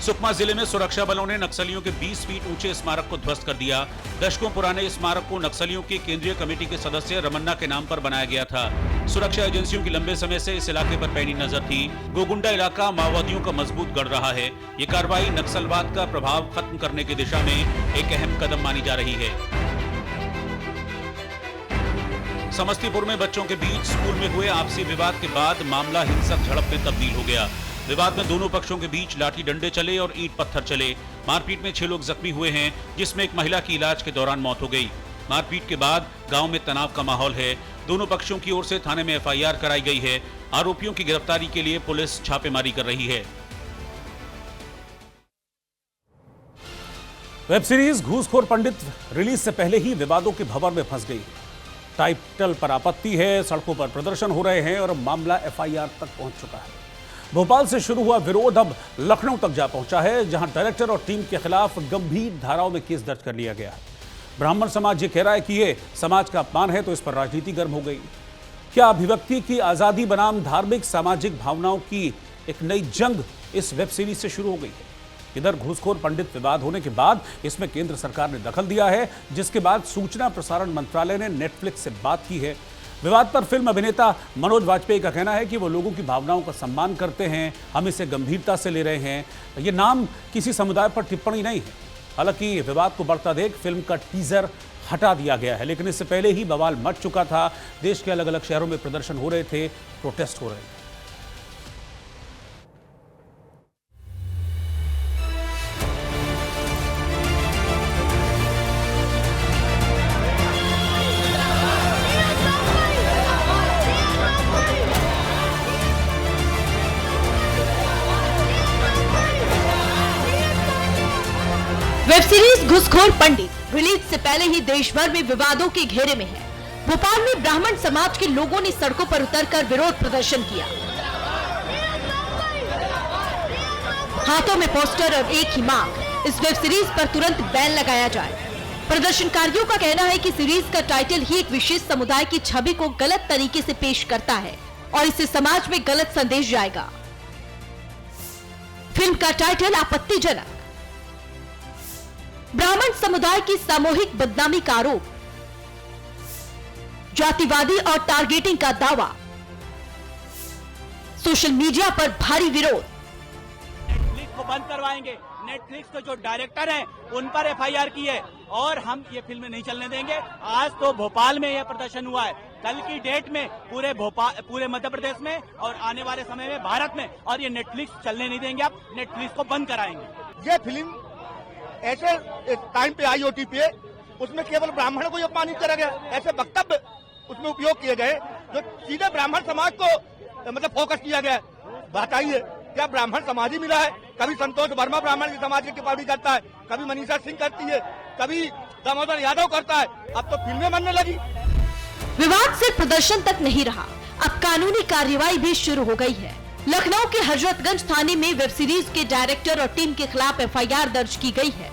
सुकमा जिले में सुरक्षा बलों ने नक्सलियों के 20 फीट ऊंचे स्मारक को ध्वस्त कर दिया। दशकों पुराने स्मारक को नक्सलियों की केंद्रीय कमेटी के सदस्य रमन्ना के नाम पर बनाया गया था। सुरक्षा एजेंसियों की लंबे समय से इस इलाके पर पैनी नजर थी। गोगुंडा इलाका माओवादियों का मजबूत गढ़ रहा है। ये कार्रवाई नक्सलवाद का प्रभाव खत्म करने की दिशा में एक अहम कदम मानी जा रही है। समस्तीपुर में बच्चों के बीच स्कूल में हुए आपसी विवाद के बाद मामला हिंसक झड़प में तब्दील हो गया। विवाद में दोनों पक्षों के बीच लाठी डंडे चले और ईंट पत्थर चले। मारपीट में 6 लोग जख्मी हुए हैं, जिसमें एक महिला की इलाज के दौरान मौत हो गई। मारपीट के बाद गांव में तनाव का माहौल है। दोनों पक्षों की ओर से थाने में एफआईआर कराई गई है। आरोपियों की गिरफ्तारी के लिए पुलिस छापेमारी कर रही है। वेब सीरीज घूसखोर पंडित रिलीज से पहले ही विवादों के भंवर में फंस गई। टाइटल पर आपत्ति है, सड़कों पर प्रदर्शन हो रहे हैं और मामला एफआईआर तक पहुंच चुका है। भोपाल से शुरू हुआ विरोध अब लखनऊ तक जा पहुंचा है, जहां डायरेक्टर और टीम के खिलाफ गंभीर धाराओं में केस दर्ज कर लिया गया है। ब्राह्मण समाज ये कह रहा है कि ये समाज का अपमान है, तो इस पर राजनीति गर्म हो गई। क्या अभिव्यक्ति की आजादी बनाम धार्मिक सामाजिक भावनाओं की एक नई जंग इस वेब सीरीज से शुरू हो गई है। इधर घूसखोर पंडित विवाद होने के बाद इसमें केंद्र सरकार ने दखल दिया है, जिसके बाद सूचना प्रसारण मंत्रालय ने नेटफ्लिक्स से बात की है। विवाद पर फिल्म अभिनेता मनोज वाजपेयी का कहना है कि वो लोगों की भावनाओं का सम्मान करते हैं, हम इसे गंभीरता से ले रहे हैं। ये नाम किसी समुदाय पर टिप्पणी नहीं है। हालांकि विवाद को बढ़ता देख फिल्म का टीजर हटा दिया गया है, लेकिन इससे पहले ही बवाल मच चुका था। देश के अलग अलग शहरों में प्रदर्शन हो रहे थे, प्रोटेस्ट हो रहे थे। वेब सीरीज घूसखोर पंडित रिलीज से पहले ही देश भर में विवादों के घेरे में है। भोपाल में ब्राह्मण समाज के लोगों ने सड़कों पर उतरकर विरोध प्रदर्शन किया। हाथों में पोस्टर और एक ही मांग, इस वेब सीरीज पर तुरंत बैन लगाया जाए। प्रदर्शनकारियों का कहना है कि सीरीज का टाइटल ही एक विशेष समुदाय की छवि को गलत तरीके से पेश करता है और इससे समाज में गलत संदेश जाएगा। फिल्म का टाइटल आपत्तिजनक, ब्राह्मण समुदाय की सामूहिक बदनामी का आरोप, जातिवादी और टारगेटिंग का दावा, सोशल मीडिया पर भारी विरोध। नेटफ्लिक्स को बंद करवाएंगे। नेटफ्लिक्स के जो डायरेक्टर हैं उन पर एफआईआर की है और हम ये फिल्म नहीं चलने देंगे। आज तो भोपाल में यह प्रदर्शन हुआ है, कल की डेट में पूरे मध्य प्रदेश में और आने वाले समय में भारत में, और ये नेटफ्लिक्स चलने नहीं देंगे। आप नेटफ्लिक्स को बंद कराएंगे। ये फिल्म ऐसे टाइम पे आई ओटी पे, उसमें केवल ब्राह्मणों को ही अपमानित करा गया। ऐसे वक्तव्य उसमें उपयोग किए गए जो सीधे ब्राह्मण समाज को मतलब फोकस किया गया। बताइए क्या ब्राह्मण समाज ही मिला है? कभी संतोष वर्मा ब्राह्मण समाज की टिप्पणी करता है, कभी मनीषा सिंह करती है, कभी दामोदर यादव करता है, अब तो फिल्में बनने लगी। विवाद सिर्फ प्रदर्शन तक नहीं रहा, अब कानूनी कार्रवाई भी शुरू हो गई है। लखनऊ के हजरतगंज थाने में वेब सीरीज के डायरेक्टर और टीम के खिलाफ एफआईआर दर्ज की गई है।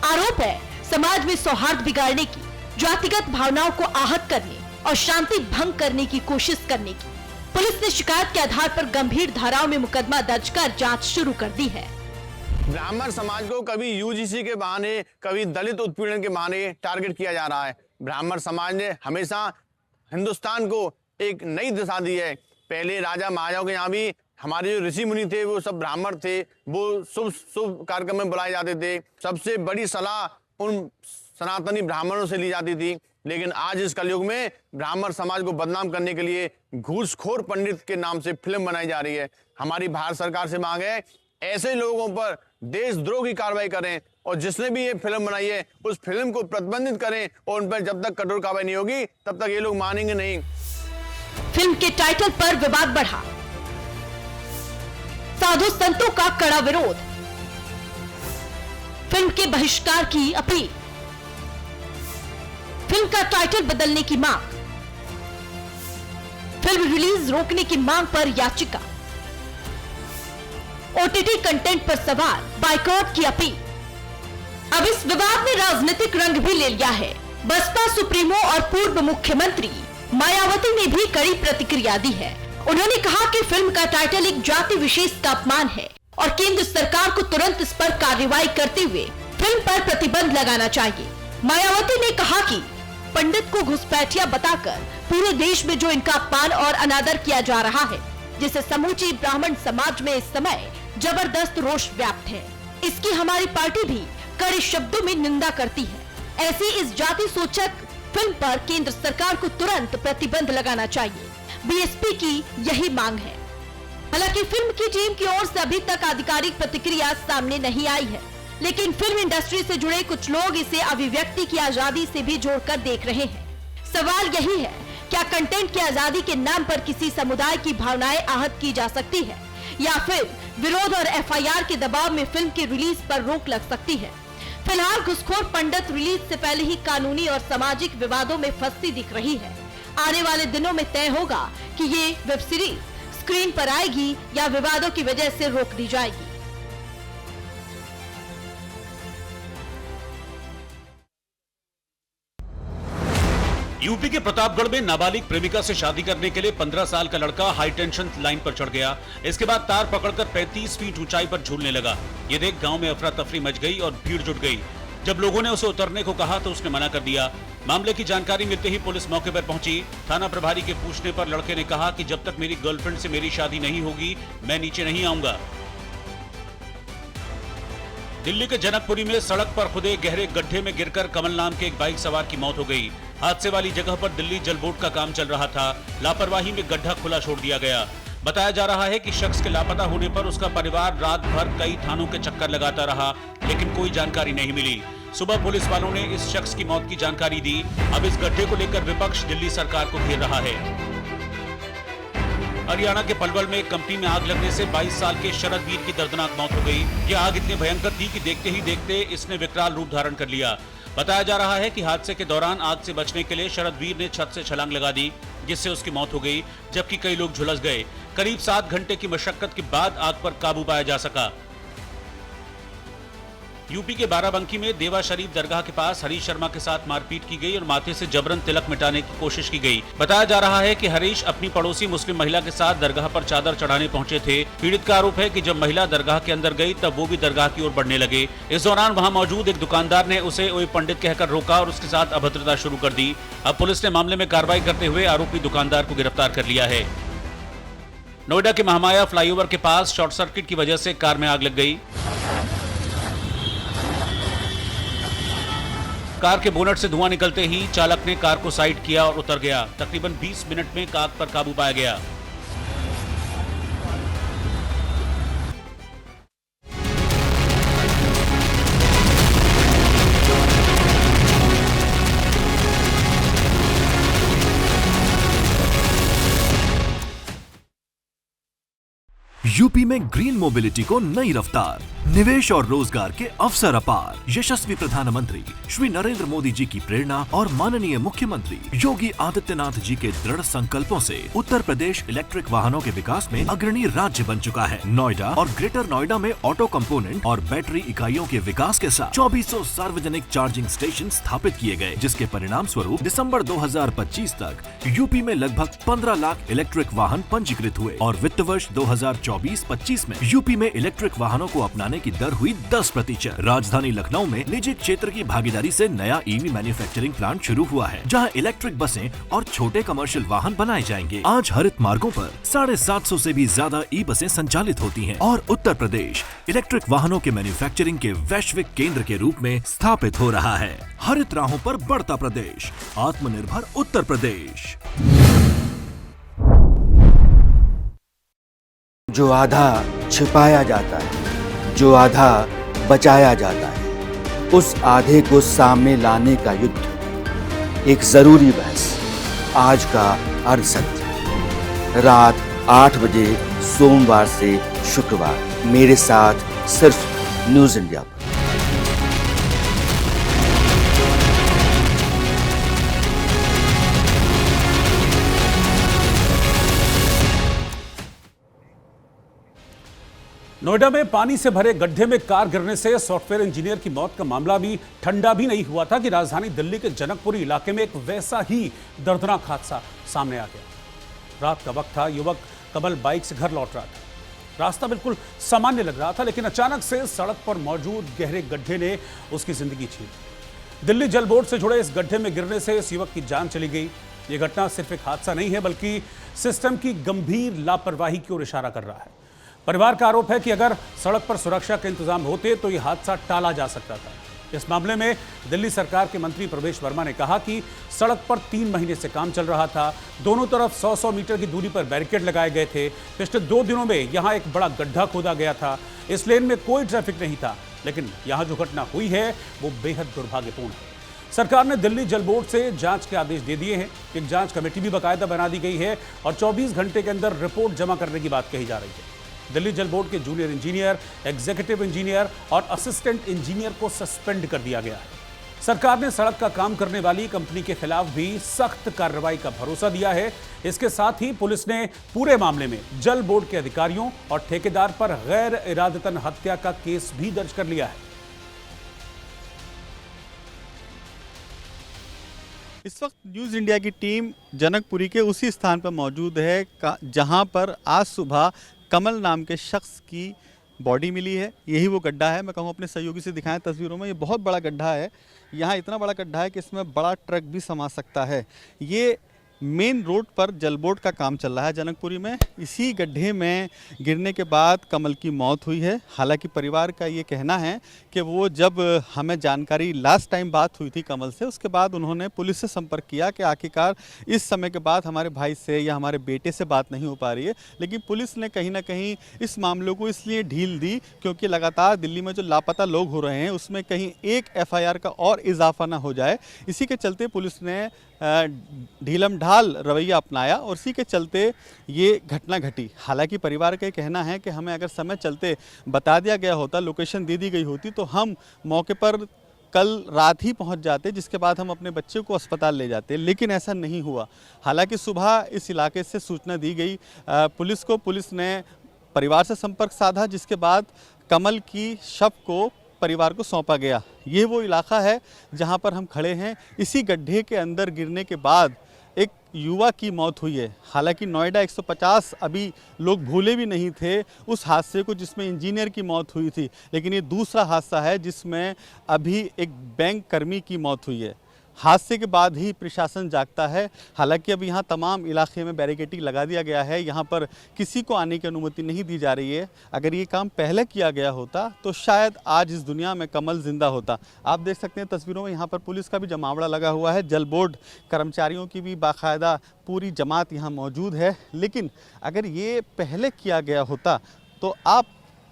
आरोप है समाज में सौहार्द बिगाड़ने की, जातिगत भावनाओं को आहत करने और शांति भंग करने की कोशिश करने की। पुलिस ने शिकायत के आधार पर गंभीर धाराओं में मुकदमा दर्ज कर जांच शुरू कर दी है। ब्राह्मण समाज को कभी यूजीसी के बहाने, कभी दलित उत्पीड़न के बहाने टारगेट किया जा रहा है। ब्राह्मण समाज ने हमेशा हिंदुस्तान को एक नई दिशा दी है। पहले राजा महाराजाओं के यहाँ भी हमारे जो ऋषि मुनि थे वो सब ब्राह्मण थे, वो शुभ कार्यक्रम में बुलाए जाते थे। सबसे बड़ी सलाह उन सनातनी ब्राह्मणों से ली जाती थी। लेकिन आज इस कलयुग में ब्राह्मण समाज को बदनाम करने के लिए घूसखोर पंडित के नाम से फिल्म बनाई जा रही है। हमारी भारत सरकार से मांग है ऐसे लोगों पर देशद्रोह की कार्रवाई करें और जिसने भी ये फिल्म बनाई है उस फिल्म को प्रतिबंधित करें और उन पर जब तक कठोर कार्रवाई नहीं होगी तब तक ये लोग मानेंगे नहीं। फिल्म के टाइटल पर विवाद बढ़ा, साधु संतों का कड़ा विरोध, फिल्म के बहिष्कार की अपील, फिल्म का टाइटल बदलने की मांग, फिल्म रिलीज रोकने की मांग पर याचिका, ओटीटी कंटेंट पर सवाल, बाइकॉट की अपील। अब इस विवाद ने राजनीतिक रंग भी ले लिया है। बसपा सुप्रीमो और पूर्व मुख्यमंत्री मायावती ने भी कड़ी प्रतिक्रिया दी है। उन्होंने कहा कि फिल्म का टाइटल एक जाति विशेष का अपमान है और केंद्र सरकार को तुरंत इस पर कार्रवाई करते हुए फिल्म पर प्रतिबंध लगाना चाहिए। मायावती ने कहा कि पंडित को घुसपैठिया बताकर पूरे देश में जो इनका अपमान और अनादर किया जा रहा है, जिससे समूची ब्राह्मण समाज में इस समय जबरदस्त रोष व्याप्त है, इसकी हमारी पार्टी भी कड़े शब्दों में निंदा करती है। ऐसी इस जाति सूचक फिल्म पर केंद्र सरकार को तुरंत प्रतिबंध लगाना चाहिए। बीएसपी की यही मांग है। हालांकि फिल्म की टीम की ओर से अभी तक आधिकारिक प्रतिक्रिया सामने नहीं आई है, लेकिन फिल्म इंडस्ट्री से जुड़े कुछ लोग इसे अभिव्यक्ति की आजादी से भी जोड़कर देख रहे हैं। सवाल यही है, क्या कंटेंट की आजादी के नाम पर किसी समुदाय की भावनाएं आहत की जा सकती है, या फिर विरोध और एफआईआर के दबाव में फिल्म की रिलीज पर रोक लग सकती है। फिलहाल घुसखोर पंडित रिलीज से पहले ही कानूनी और सामाजिक विवादों में फंसती दिख रही है। आने वाले दिनों में तय होगा कि ये वेब सीरीज स्क्रीन पर आएगी या विवादों की वजह से रोक दी जाएगी। यूपी के प्रतापगढ़ में नाबालिग प्रेमिका से शादी करने के लिए 15 साल का लड़का हाई टेंशन लाइन पर चढ़ गया। इसके बाद तार पकड़कर 35 फीट ऊंचाई पर झूलने लगा। ये देख गांव में अफरा तफरी मच गई और भीड़ जुट गई। जब लोगों ने उसे उतरने को कहा तो उसने मना कर दिया। मामले की जानकारी मिलते ही पुलिस मौके पर पहुंची। थाना प्रभारी के पूछने पर लड़के ने कहा कि जब तक मेरी गर्लफ्रेंड से मेरी शादी नहीं होगी, मैं नीचे नहीं आऊंगा। दिल्ली के जनकपुरी में सड़क पर खुदे गहरे गड्ढे में गिरकर कमल नाम के एक बाइक सवार की मौत हो गई। हादसे वाली जगह पर दिल्ली जल बोर्ड का काम चल रहा था। लापरवाही में गड्ढा खुला छोड़ दिया गया। बताया जा रहा है कि शख्स के लापता होने पर उसका परिवार रात भर कई थानों के चक्कर लगाता रहा, लेकिन कोई जानकारी नहीं मिली। सुबह पुलिस वालों ने इस शख्स की मौत की जानकारी दी। अब इस गड्ढे को लेकर विपक्ष दिल्ली सरकार को घेर रहा है। हरियाणा के पलवल में एक कंपनी में आग लगने से 22 साल के शरद वीर की दर्दनाक मौत हो गई। यह आग इतनी भयंकर थी कि देखते ही देखते इसने विकराल रूप धारण कर लिया। बताया जा रहा है कि हादसे के दौरान आग से बचने के लिए शरद वीर ने छत से छलांग लगा दी, जिससे उसकी मौत हो गई, जबकि कई लोग झुलस गए। करीब 7 घंटे की मशक्कत के बाद आग पर काबू पाया जा सका। यूपी के बाराबंकी में देवा शरीफ दरगाह के पास हरीश शर्मा के साथ मारपीट की गई और माथे से जबरन तिलक मिटाने की कोशिश की गई। बताया जा रहा है कि हरीश अपनी पड़ोसी मुस्लिम महिला के साथ दरगाह पर चादर चढ़ाने पहुंचे थे। पीड़ित का आरोप है कि जब महिला दरगाह के अंदर गई तब वो भी दरगाह की ओर बढ़ने लगे। इस दौरान वहां मौजूद एक दुकानदार ने उसे ओए पंडित कहकर रोका और उसके साथ अभद्रता शुरू कर दी। अब पुलिस ने मामले में कार्रवाई करते हुए आरोपी दुकानदार को गिरफ्तार कर लिया है। नोएडा के महामाया फ्लाईओवर के पास शॉर्ट सर्किट की वजह से कार में आग लग गई। कार के बोनट से धुआं निकलते ही चालक ने कार को साइड किया और उतर गया। तकरीबन 20 मिनट में आग पर काबू पाया गया। यूपी में ग्रीन मोबिलिटी को नई रफ्तार, निवेश और रोजगार के अवसर अपार। यशस्वी प्रधानमंत्री श्री नरेंद्र मोदी जी की प्रेरणा और माननीय मुख्यमंत्री योगी आदित्यनाथ जी के दृढ़ संकल्पों से उत्तर प्रदेश इलेक्ट्रिक वाहनों के विकास में अग्रणी राज्य बन चुका है। नोएडा और ग्रेटर नोएडा में ऑटो कंपोनेंट और बैटरी इकाइयों के विकास के साथ 2400 सार्वजनिक चार्जिंग स्टेशन स्थापित किए गए, जिसके परिणाम स्वरूप दिसंबर 2025 तक यूपी में लगभग 15 लाख इलेक्ट्रिक वाहन पंजीकृत हुए और वित्त वर्ष 2024-25 में यूपी में इलेक्ट्रिक वाहनों को अपनाने की दर हुई 10%। राजधानी लखनऊ में निजी क्षेत्र की भागीदारी से नया ईवी मैन्युफैक्चरिंग प्लांट शुरू हुआ है, जहां इलेक्ट्रिक बसें और छोटे कमर्शियल वाहन बनाए जाएंगे। आज हरित मार्गों पर 750 से भी ज्यादा ई बसें संचालित होती हैं और उत्तर प्रदेश इलेक्ट्रिक वाहनों के मैन्युफैक्चरिंग के वैश्विक केंद्र के रूप में स्थापित हो रहा है। हरित राहों पर बढ़ता प्रदेश, आत्मनिर्भर उत्तर प्रदेश। जो आधा छिपाया जाता है, जो आधा बचाया जाता है, उस आधे को सामने लाने का युद्ध, एक जरूरी बहस। आज का अर्ध सत्य, रात 8 बजे सोमवार से शुक्रवार, मेरे साथ सिर्फ न्यूज इंडिया पर। नोएडा नोएडा में पानी से भरे गड्ढे में कार गिरने से सॉफ्टवेयर इंजीनियर की मौत का मामला भी ठंडा भी नहीं हुआ था कि राजधानी दिल्ली के जनकपुरी इलाके में एक वैसा ही दर्दनाक हादसा सामने आ गया। रात का वक्त था, युवक कमल बाइक से घर लौट रहा था। रास्ता बिल्कुल सामान्य लग रहा था, लेकिन अचानक से सड़क पर मौजूद गहरे गड्ढे ने उसकी जिंदगी छीन ली। दिल्ली जल बोर्ड से जुड़े इस गड्ढे में गिरने से इस युवक की जान चली गई। यह घटना सिर्फ एक हादसा नहीं है, बल्कि सिस्टम की गंभीर लापरवाही की ओर इशारा कर रहा है। परिवार का आरोप है कि अगर सड़क पर सुरक्षा के इंतजाम होते तो यह हादसा टाला जा सकता था। इस मामले में दिल्ली सरकार के मंत्री प्रवेश वर्मा ने कहा कि सड़क पर 3 महीने से काम चल रहा था। दोनों तरफ 100-100 मीटर की दूरी पर बैरिकेड लगाए गए थे। पिछले 2 दिनों में यहां एक बड़ा गड्ढा खोदा गया था। इस लेन में कोई ट्रैफिक नहीं था, लेकिन यहां जो घटना हुई है वो बेहद दुर्भाग्यपूर्ण है। सरकार ने दिल्ली जल बोर्ड से जांच के आदेश दे दिए हैं। एक जांच कमेटी भी बाकायदा बना दी गई है और 24 घंटे के अंदर रिपोर्ट जमा करने की बात कही जा रही है। दिल्ली जल बोर्ड के जूनियर इंजीनियर, एग्जीक्यूटिव इंजीनियर और असिस्टेंट इंजीनियर को सस्पेंड कर दिया गया है। सरकार ने सड़क का काम करने वाली कंपनी के खिलाफ भी सख्त कार्रवाई का भरोसा दिया है। इसके साथ ही पुलिस ने पूरे मामले में जल बोर्ड के अधिकारियों और ठेकेदार पर गैर इरादतन हत्या का केस भी दर्ज कर लिया है। इस वक्त न्यूज़ इंडिया की टीम जनकपुरी के उसी स्थान पर मौजूद है जहां पर आज सुबह कमल नाम के शख्स की बॉडी मिली है। यही वो गड्ढा है। मैं कहूँ अपने सहयोगी से दिखाएं तस्वीरों में, ये बहुत बड़ा गड्ढा है। यहाँ इतना बड़ा गड्ढा है कि इसमें बड़ा ट्रक भी समा सकता है। ये मेन रोड पर जल बोर्ड का काम चल रहा है जनकपुरी में। इसी गड्ढे में गिरने के बाद कमल की मौत हुई है। हालांकि परिवार का ये कहना है कि वो जब हमें जानकारी लास्ट टाइम बात हुई थी कमल से, उसके बाद उन्होंने पुलिस से संपर्क किया कि आखिरकार इस समय के बाद हमारे भाई से या हमारे बेटे से बात नहीं हो पा रही है। लेकिन पुलिस ने कहीं ना कहीं इस मामले को इसलिए ढील दी क्योंकि लगातार दिल्ली में जो लापता लोग हो रहे हैं उसमें कहीं एक FIR का और इजाफा ना हो जाए। इसी के चलते पुलिस ने ढीलम ढाल रवैया अपनाया और इसी के चलते ये घटना घटी। हालांकि परिवार का कहना है कि हमें अगर समय चलते बता दिया गया होता, लोकेशन दे दी गई होती, तो हम मौके पर कल रात ही पहुंच जाते, जिसके बाद हम अपने बच्चे को अस्पताल ले जाते, लेकिन ऐसा नहीं हुआ। हालांकि सुबह इस इलाके से सूचना दी गई पुलिस को। पुलिस ने परिवार से संपर्क साधा, जिसके बाद कमल की शव को परिवार को सौंपा गया। ये वो इलाका है जहां पर हम खड़े हैं। इसी गड्ढे के अंदर गिरने के बाद एक युवा की मौत हुई है। हालांकि नोएडा 150 अभी लोग भूले भी नहीं थे उस हादसे को जिसमें इंजीनियर की मौत हुई थी, लेकिन ये दूसरा हादसा है जिसमें अभी एक बैंक कर्मी की मौत हुई है। हादसे के बाद ही प्रशासन जागता है। हालांकि अब यहाँ तमाम इलाके में बैरिकेडिंग लगा दिया गया है। यहाँ पर किसी को आने की अनुमति नहीं दी जा रही है। अगर ये काम पहले किया गया होता तो शायद आज इस दुनिया में कमल जिंदा होता। आप देख सकते हैं तस्वीरों में, यहाँ पर पुलिस का भी जमावड़ा लगा हुआ है। जल बोर्ड कर्मचारियों की भी बाकायदा पूरी जमात यहाँ मौजूद है। लेकिन अगर ये पहले किया गया होता तो आप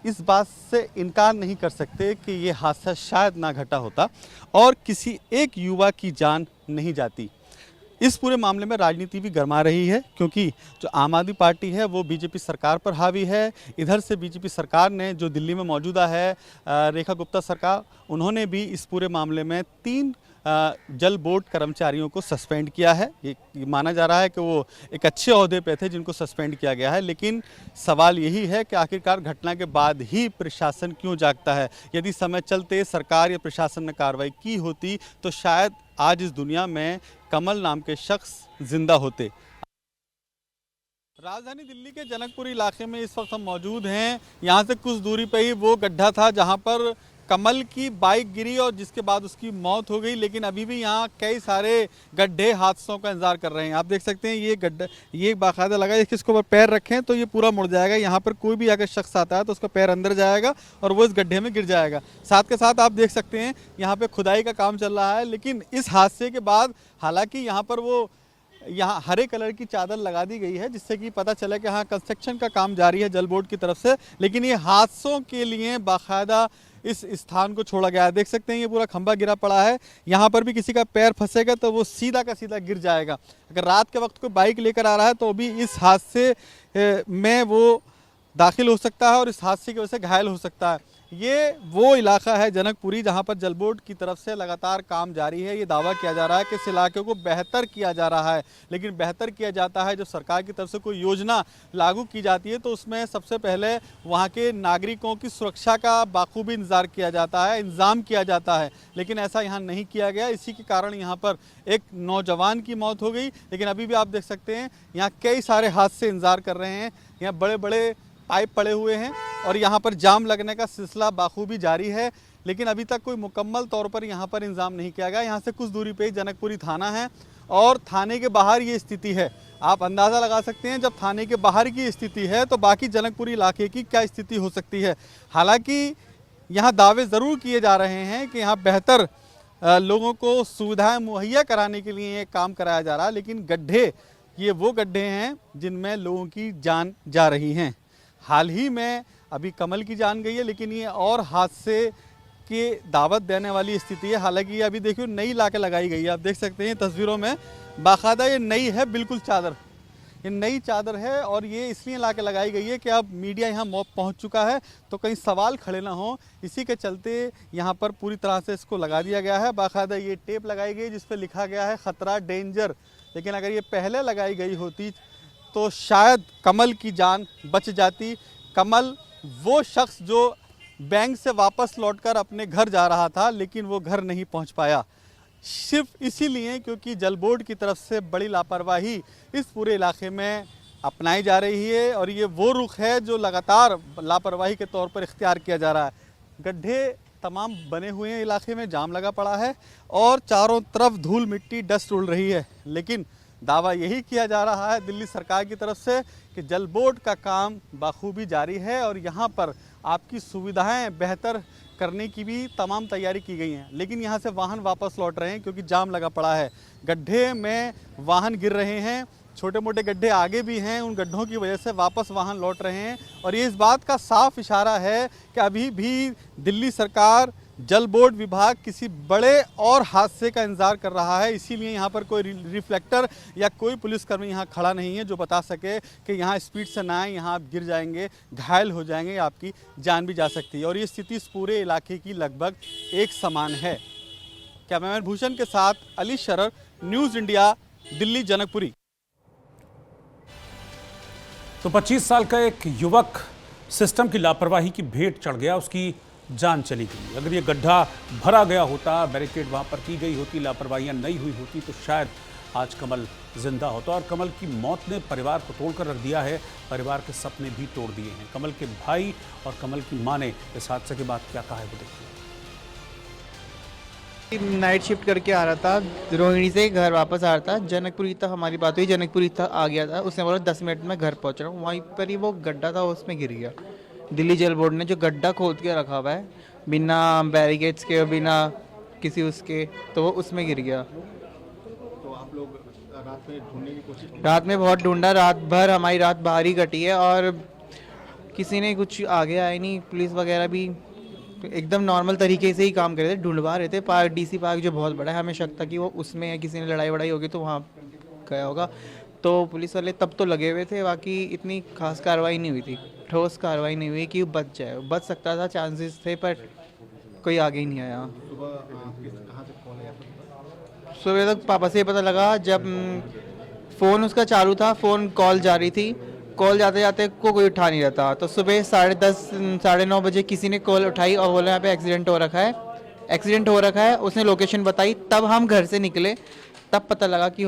इस बात से इनकार नहीं कर सकते कि ये हादसा शायद ना घटा होता और किसी एक युवा की जान नहीं जाती। इस पूरे मामले में राजनीति भी गरमा रही है क्योंकि जो आम आदमी पार्टी है वो बीजेपी सरकार पर हावी है। इधर से बीजेपी सरकार ने जो दिल्ली में मौजूदा है रेखा गुप्ता सरकार, उन्होंने भी इस पूरे मामले में 3 जल बोर्ड कर्मचारियों को सस्पेंड किया है। ये माना जा रहा है कि वो एक अच्छे ओहदे पे थे जिनको सस्पेंड किया गया है। लेकिन सवाल यही है कि आखिरकार घटना के बाद ही प्रशासन क्यों जागता है। यदि समय चलते सरकार या प्रशासन ने कार्रवाई की होती तो शायद आज इस दुनिया में कमल नाम के शख्स जिंदा होते। राजधानी दिल्ली के जनकपुरी इलाके में इस वक्त हम मौजूद हैं। यहाँ से कुछ दूरी पे ही वो गड्ढा था जहाँ पर कमल की बाइक गिरी और जिसके बाद उसकी मौत हो गई। लेकिन अभी भी यहाँ कई सारे गड्ढे हादसों का इंतजार कर रहे हैं। आप देख सकते हैं ये गड्ढा, ये बाकायदा लगा है, इसके ऊपर पैर रखें तो ये पूरा मुड़ जाएगा। यहाँ पर कोई भी अगर शख्स आता है तो उसका पैर अंदर जाएगा और वो इस गड्ढे में गिर जाएगा। साथ के साथ आप देख सकते हैं यहाँ पे खुदाई का काम चल रहा है। लेकिन इस हादसे के बाद हालांकि यहाँ पर वो यहाँ हरे कलर की चादर लगा दी गई है जिससे कि पता चले कि हाँ कंस्ट्रक्शन का काम जारी है जल बोर्ड की तरफ से। लेकिन ये हादसों के लिए बाकायदा इस स्थान को छोड़ा गया है। देख सकते हैं ये पूरा खंभा गिरा पड़ा है। यहाँ पर भी किसी का पैर फंसेगा तो वो सीधा का सीधा गिर जाएगा। अगर रात के वक्त कोई बाइक लेकर आ रहा है तो भी इस हादसे में वो दाखिल हो सकता है और इस हादसे की वजह से घायल हो सकता है। ये वो इलाका है जनकपुरी जहां पर जल बोर्ड की तरफ से लगातार काम जारी है। ये दावा किया जा रहा है कि इस इलाके को बेहतर किया जा रहा है, लेकिन बेहतर किया जाता है जब सरकार की तरफ से कोई योजना लागू की जाती है तो उसमें सबसे पहले वहां के नागरिकों की सुरक्षा का बाखूबी इंतजार किया जाता है, इंतजाम किया जाता है, लेकिन ऐसा यहाँ नहीं किया गया। इसी के कारण यहाँ पर एक नौजवान की मौत हो गई। लेकिन अभी भी आप देख सकते हैं यहाँ कई सारे हादसे इंतजार कर रहे हैं। यहाँ बड़े बड़े पाइप पड़े हुए हैं और यहाँ पर जाम लगने का सिलसिला बाखूबी जारी है, लेकिन अभी तक कोई मुकम्मल तौर पर यहाँ पर इंतजाम नहीं किया गया। यहाँ से कुछ दूरी पे ही जनकपुरी थाना है और थाने के बाहर ये स्थिति है। आप अंदाज़ा लगा सकते हैं जब थाने के बाहर की स्थिति है तो बाकी जनकपुरी इलाके की क्या स्थिति हो सकती है। हालांकि यहाँ दावे ज़रूर किए जा रहे हैं कि यहाँ बेहतर लोगों को सुविधाएँ मुहैया कराने के लिए ये काम कराया जा रहा है, लेकिन गड्ढे ये वो गड्ढे हैं जिनमें लोगों की जान जा रही हैं। हाल ही में अभी कमल की जान गई है, लेकिन ये और हादसे की दावत देने वाली स्थिति है। हालांकि ये अभी देखिए नई लाके लगाई गई है, आप देख सकते हैं तस्वीरों में बाकायदा ये नई है, बिल्कुल चादर, ये नई चादर है और ये इसलिए लाके लगाई गई है कि अब मीडिया यहाँ पहुँच चुका है तो कहीं सवाल खड़े ना हो, इसी के चलते यहाँ पर पूरी तरह से इसको लगा दिया गया है। बाकायदा ये टेप लगाई गई जिस पर लिखा गया है खतरा डेंजर, लेकिन अगर ये पहले लगाई गई होती तो शायद कमल की जान बच जाती। कमल वो शख्स जो बैंक से वापस लौटकर अपने घर जा रहा था, लेकिन वो घर नहीं पहुंच पाया, सिर्फ इसीलिए क्योंकि जल बोर्ड की तरफ से बड़ी लापरवाही इस पूरे इलाके में अपनाई जा रही है और ये वो रुख है जो लगातार लापरवाही के तौर पर इख्तियार किया जा रहा है। गड्ढे तमाम बने हुए हैं, इलाके में जाम लगा पड़ा है और चारों तरफ धूल मिट्टी डस्ट उड़ रही है, लेकिन दावा यही किया जा रहा है दिल्ली सरकार की तरफ से कि जल बोर्ड का काम बाखूबी जारी है और यहाँ पर आपकी सुविधाएं बेहतर करने की भी तमाम तैयारी की गई हैं। लेकिन यहाँ से वाहन वापस लौट रहे हैं क्योंकि जाम लगा पड़ा है, गड्ढे में वाहन गिर रहे हैं, छोटे मोटे गड्ढे आगे भी हैं, उन गड्ढों की वजह से वापस वाहन लौट रहे हैं और ये इस बात का साफ इशारा है कि अभी भी दिल्ली सरकार जल बोर्ड विभाग किसी बड़े और हादसे का इंतजार कर रहा है। इसीलिए यहाँ पर कोई रिफ्लेक्टर या कोई पुलिसकर्मी यहाँ खड़ा नहीं है जो बता सके कि यहाँ स्पीड से ना आए, यहाँ आप गिर जाएंगे, घायल हो जाएंगे, आपकी जान भी जा सकती है। और ये स्थिति इस पूरे इलाके की लगभग एक समान है। कैमरामैन भूषण के साथ अली शरर, न्यूज़ इंडिया, दिल्ली, जनकपुरी। तो 25 साल का एक युवक सिस्टम की लापरवाही की भेंट चढ़ गया, उसकी जान चली गई। अगर ये गड्ढा भरा गया होता, बैरिकेड वहां पर की गई होती, लापरवाहियां नहीं हुई होती तो शायद आज कमल जिंदा होता। और कमल की मौत ने परिवार को तोड़कर रख दिया है, परिवार के सपने भी तोड़ दिए हैं। कमल के भाई और कमल की मां ने इस हादसे के बाद क्या कहा है वो देखिए। नाइट शिफ्ट करके आ रहा था, रोहिणी से घर वापस आ रहा था, जनकपुरी तक हमारी बात हुई, जनकपुरी तक आ गया था, उसने बोला 10 मिनट में घर पहुंच रहा हूँ। वहीं पर ही वो गड्ढा था, उसमें गिर गया। दिल्ली जल बोर्ड ने जो गड्ढा खोद के रखा हुआ है बिना बैरिकेड्स के, बिना किसी उसके, तो वो उसमें गिर गया। तो आप लोग रात में ढूंढने की कोशिश की? रात में बहुत ढूंढा, रात भर हमारी रात बाहर ही कटी है और किसी ने कुछ आगे आए नहीं। पुलिस वगैरह भी एकदम नॉर्मल तरीके से ही काम कर रहे थे, ढूंढवा रहे थे। पार्क डीसी पार्क जो बहुत बड़ा है, हमें शक था कि वो उसमें है, किसी ने लड़ाई वड़ाई होगी तो वहाँ गया होगा। तो पुलिस वाले तब तो लगे हुए थे, बाकी इतनी खास कार्रवाई नहीं हुई थी, ठोस कार्रवाई नहीं हुई कि बच जाए। बच सकता था, चांसेस थे, पर कोई आगे ही नहीं आया। सुबह तक पापा से ही पता लगा, जब फ़ोन उसका चालू था, फ़ोन कॉल जा रही थी, कॉल जाते जाते को कोई उठा नहीं रहा था। तो सुबह 10:30 साढ़े 9 बजे किसी ने कॉल उठाई और बोला यहाँ पे एक्सीडेंट हो रखा है, एक्सीडेंट हो रखा है। उसने लोकेशन बताई, तब हम घर से निकले, तब पता लगा कि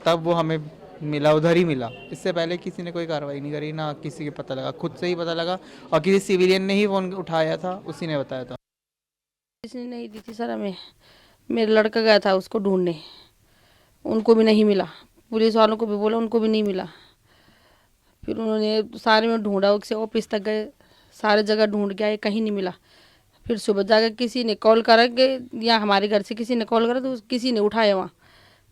तब वो हमें मिला, उधर ही मिला। इससे पहले किसी ने कोई कार्रवाई नहीं करी, ना किसी के पता लगा, खुद से ही पता लगा और किसी सिविलियन ने ही फ़ोन उठाया था, उसी ने बताया था। किसी ने नहीं दी थी सर हमें, मेरा लड़का गया था उसको ढूंढने, उनको भी नहीं मिला, पुलिस वालों को भी बोला, उनको भी नहीं मिला। फिर उन्होंने सारे में ढूंढा, उससे ऑफिस तक गए, सारे जगह ढूंढ के आए, कहीं नहीं मिला। फिर सुबह जाकर किसी ने कॉल करा कि या हमारे घर से किसी ने कॉल करा तो किसी ने उठाया वहाँ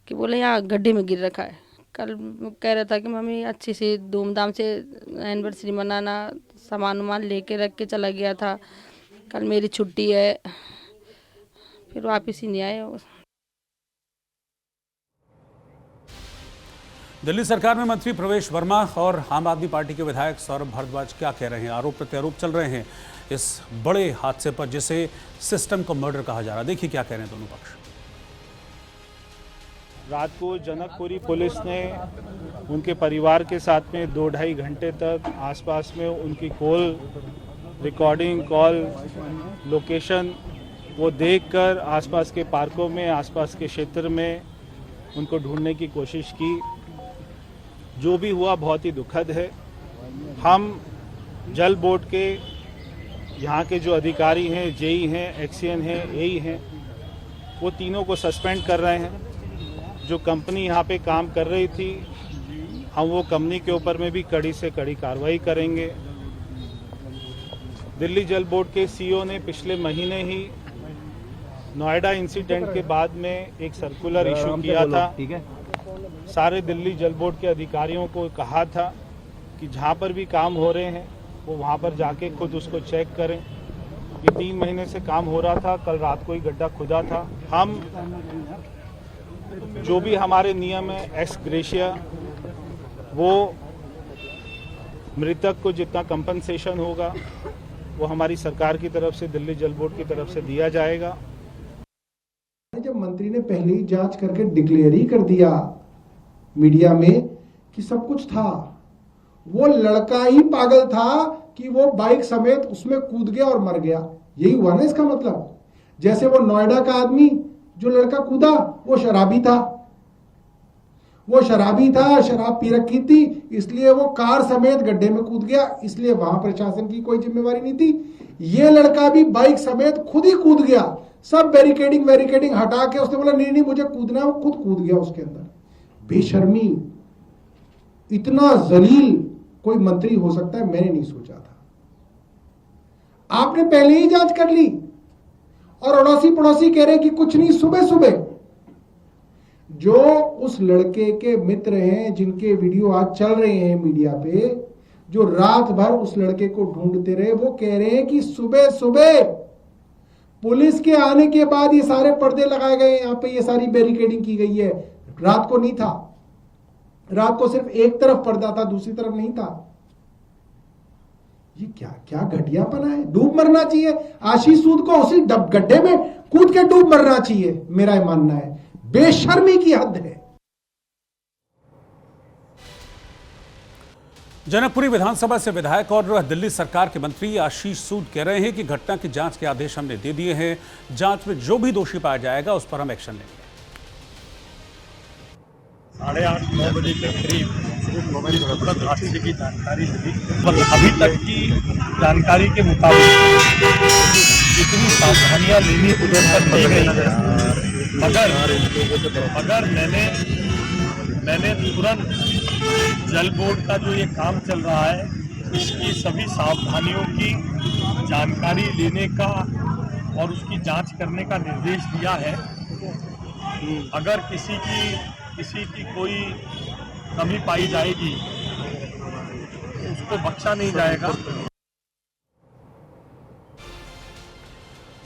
कि बोले यहाँ गड्ढे में गिर रखा है। कल कह रहा था कि मम्मी अच्छे से धूमधाम से एनिवर्सरी मनाना, सामान वामान लेके रख के चला गया था, कल मेरी छुट्टी है, फिर वापस ही नहीं आए। दिल्ली सरकार में मंत्री प्रवेश वर्मा और आम आदमी पार्टी के विधायक सौरभ भारद्वाज क्या कह रहे हैं? आरोप प्रत्यारोप चल रहे हैं। इस बड़े हादसे पर जिसे सिस्टम का मर्डर कहा जा रहा है। देखिए क्या कह रहे हैं दोनों पक्ष। रात को जनकपुरी पुलिस ने उनके परिवार के साथ में 2-2.5 घंटे तक आसपास में उनकी कॉल रिकॉर्डिंग, कॉल लोकेशन वो देखकर आसपास के पार्कों में, आसपास के क्षेत्र में उनको ढूंढने की कोशिश की। जो भी हुआ बहुत ही दुखद है। हम जल बोर्ड के यहाँ के जो अधिकारी हैं, जेई हैं, एक्सीएन हैं, एई हैं, वो तीनों को सस्पेंड कर रहे हैं। जो कंपनी यहाँ पे काम कर रही थी, हम वो कंपनी के ऊपर में भी कड़ी से कड़ी कार्रवाई करेंगे। दिल्ली जल बोर्ड के सीईओ ने पिछले महीने ही नोएडा इंसिडेंट के बाद में एक सर्कुलर इशू किया था। सारे दिल्ली जल बोर्ड के अधिकारियों को कहा था कि जहाँ पर भी काम हो रहे हैं वो वहाँ पर जाके खुद उसको चेक करें। ये 3 महीने से काम हो रहा था, कल रात को ही गड्ढा खुदा था। हम जो भी हमारे नियम है एक्स ग्रेशिया, वो मृतक को जितना कंपनसेशन होगा वो हमारी सरकार की तरफ से, दिल्ली जल बोर्ड की तरफ से दिया जाएगा। जब मंत्री ने पहले ही जांच करके डिक्लेयर ही कर दिया मीडिया में कि सब कुछ था, वो लड़का ही पागल था कि वो बाइक समेत उसमें कूद गया और मर गया। यही हुआ ना इसका मतलब। जैसे वो नोएडा का आदमी जो लड़का कूदा वो शराबी था, शराब पी रखी थी, इसलिए वो कार समेत गड्ढे में कूद गया, इसलिए वहां प्रशासन की कोई जिम्मेवारी नहीं थी। ये लड़का भी बाइक समेत खुद ही कूद गया, सब बैरिकेडिंग हटा के उसने बोला नहीं मुझे कूदना है, वो खुद कूद गया उसके अंदर। बेशर्मी, इतना जलील कोई मंत्री हो सकता है मैंने नहीं सोचा था। आपने पहले ही जांच कर ली और अड़ोसी पड़ोसी कह रहे कि कुछ नहीं। सुबह जो उस लड़के के मित्र हैं जिनके वीडियो आज चल रहे हैं मीडिया पे, जो रात भर उस लड़के को ढूंढते रहे, वो कह रहे हैं कि सुबह पुलिस के आने के बाद ये सारे पर्दे लगाए गए, यहाँ पे ये सारी बैरिकेडिंग की गई है। रात को नहीं था, रात को सिर्फ एक तरफ पर्दा था, दूसरी तरफ नहीं था। ये क्या घटियापना है। डूब मरना चाहिए आशीष सूद को, उसी गड्ढे में कूद के डूब मरना चाहिए, मेरा ये मानना है। बेशर्मी की हद है। जनकपुरी विधानसभा से विधायक और दिल्ली सरकार के मंत्री आशीष सूद कह रहे हैं कि घटना की जांच के आदेश हमने दे दिए हैं, जांच में जो भी दोषी पाया जाएगा उस पर हम एक्शन लेंगे। 8:30-9 बजे के करीब हादसे की जानकारी मिली। अभी तक की जानकारी के मुताबिक जितनी सावधानियां लेनी उधर तक ली गई है, मगर मैंने तुरंत जल बोर्ड का जो ये काम चल रहा है इसकी सभी सावधानियों की जानकारी लेने का और उसकी जांच करने का निर्देश दिया है। अगर किसी की कोई कमी पाई जाएगी तो उसको बख्शा नहीं जाएगा।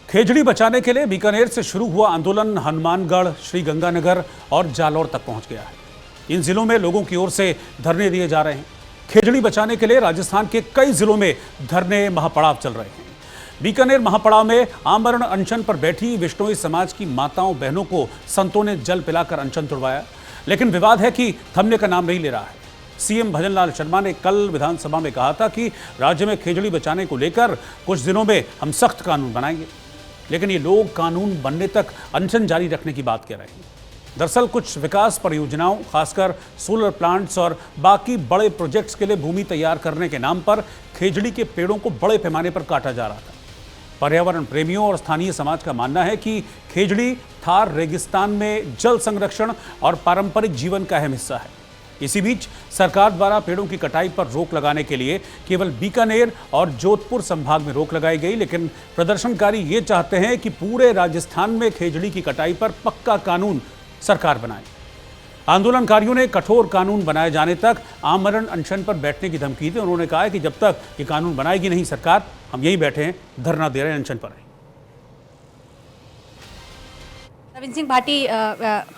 खेजड़ी बचाने के लिए बीकानेर से शुरू हुआ आंदोलन हनुमानगढ़, श्रीगंगानगर और जालौर तक पहुंच गया है। इन जिलों में लोगों की ओर से धरने दिए जा रहे हैं। खेजड़ी बचाने के लिए राजस्थान के कई जिलों में धरने महापड़ाव चल रहे हैं। बीकानेर महापड़ाव में आमरण अनशन पर बैठी विश्नोई समाज की माताओं बहनों को संतों ने जल पिलाकर अनशन तुड़वाया, लेकिन विवाद है कि थमने का नाम नहीं ले रहा है। सीएम भजनलाल शर्मा ने कल विधानसभा में कहा था कि राज्य में खेजड़ी बचाने को लेकर कुछ दिनों में हम सख्त कानून बनाएंगे, लेकिन ये लोग कानून बनने तक अनशन जारी रखने की बात कह रहे हैं। दरअसल कुछ विकास परियोजनाओं, खासकर सोलर प्लांट्स और बाकी बड़े प्रोजेक्ट्स के लिए भूमि तैयार करने के नाम पर खेजड़ी के पेड़ों को बड़े पैमाने पर काटा जा रहा था। पर्यावरण प्रेमियों और स्थानीय समाज का मानना है कि खेजड़ी थार रेगिस्तान में जल संरक्षण और पारंपरिक जीवन का अहम हिस्सा है। इसी बीच सरकार द्वारा पेड़ों की कटाई पर रोक लगाने के लिए केवल बीकानेर और जोधपुर संभाग में रोक लगाई गई, लेकिन प्रदर्शनकारी ये चाहते हैं कि पूरे राजस्थान में खेजड़ी की कटाई पर पक्का कानून सरकार बनाए। आंदोलनकारियों ने कठोर कानून बनाए जाने तक आमरण अनशन पर बैठने की धमकी दी। उन्होंने कहा है कि जब तक ये कानून बनाएगी नहीं सरकार, हम यही बैठे हैं, धरना दे रहे हैं, अनशन पर हैं। रविंद्र सिंह भाटी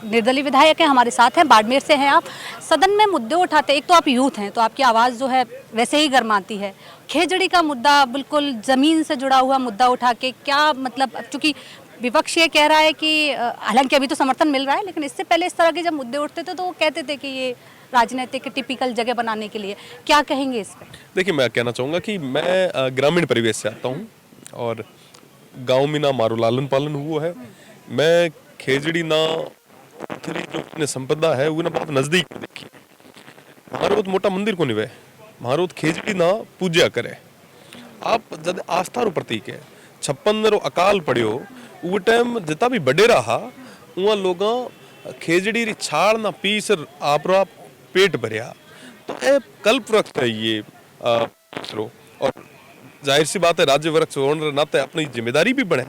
निर्दलीय विधायक हैं, हमारे साथ हैं, बाड़मेर से हैं आप। सदन में मुद्दे उठाते, एक तो आप यूथ हैं तो आपकी आवाज़ जो है वैसे ही गर्माती है। खेजड़ी का मुद्दा बिल्कुल ज़मीन से जुड़ा हुआ मुद्दा उठा के क्या मतलब, चूँकि विपक्ष ये कह रहा है कि हालांकि अभी तो समर्थन मिल रहा है, लेकिन इससे पहले इस तरह के जब मुद्दे उठते थे तो वो कहते थे कि ये राजनीतिक टिपिकल जगह बनाने के लिए, क्या कहेंगे इस पर? देखिए, मैं कहना चाहूँगा कि मैं ग्रामीण परिवेश से आता हूँ और गांव में ना मारो लालन पालन हुआ है। मैं खेजड़ी ना थरी जो अपने संपदा है वो ना बहुत नजदीक में देखी। हमारे मोटा मंदिर को निवे, हमारे खेजड़ी ना पूजा करे। आप जब आस्था रो प्रतीक है, 56 रो अकाल पड़ियो वो टाइम जितना भी बड़े रहा वहाँ लोग खेजड़ी री छाड़ ना पीस आप पेट भरिया, तो ए कल्प वृक्ष है ये और जाहिर सी बात है राज्य वृक्ष होने नाते अपनी जिम्मेदारी भी बने।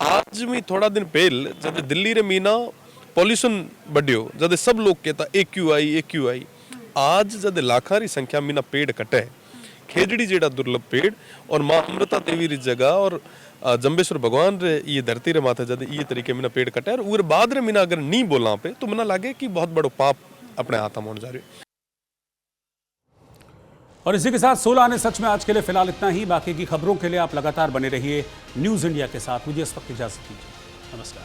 आज में थोड़ा दिन पहले जब दिल्ली रे मीना पॉल्यूशन बढ़ियो, जब सब लोग कहता AQI, आज जब लाखारी संख्या मीना पेड़ कटे, खेजड़ी जेड़ा दुर्लभ पेड़ और माँ अमृता देवी री जगह और जम्बेश्वर भगवान रे ये धरती रे माथे जब ये तरीके मीना पेड़ कटे और उर बाद रे मीना अगर नहीं बोलना पे तो मना लागे कि बहुत बड़ो पाप अपने हाथ में होने जा रही। और इसी के साथ 16 आने सच में आज के लिए फिलहाल इतना ही। बाकी की खबरों के लिए आप लगातार बने रहिए न्यूज़ इंडिया के साथ। मुझे इस वक्त इजाजत दीजिए। नमस्कार।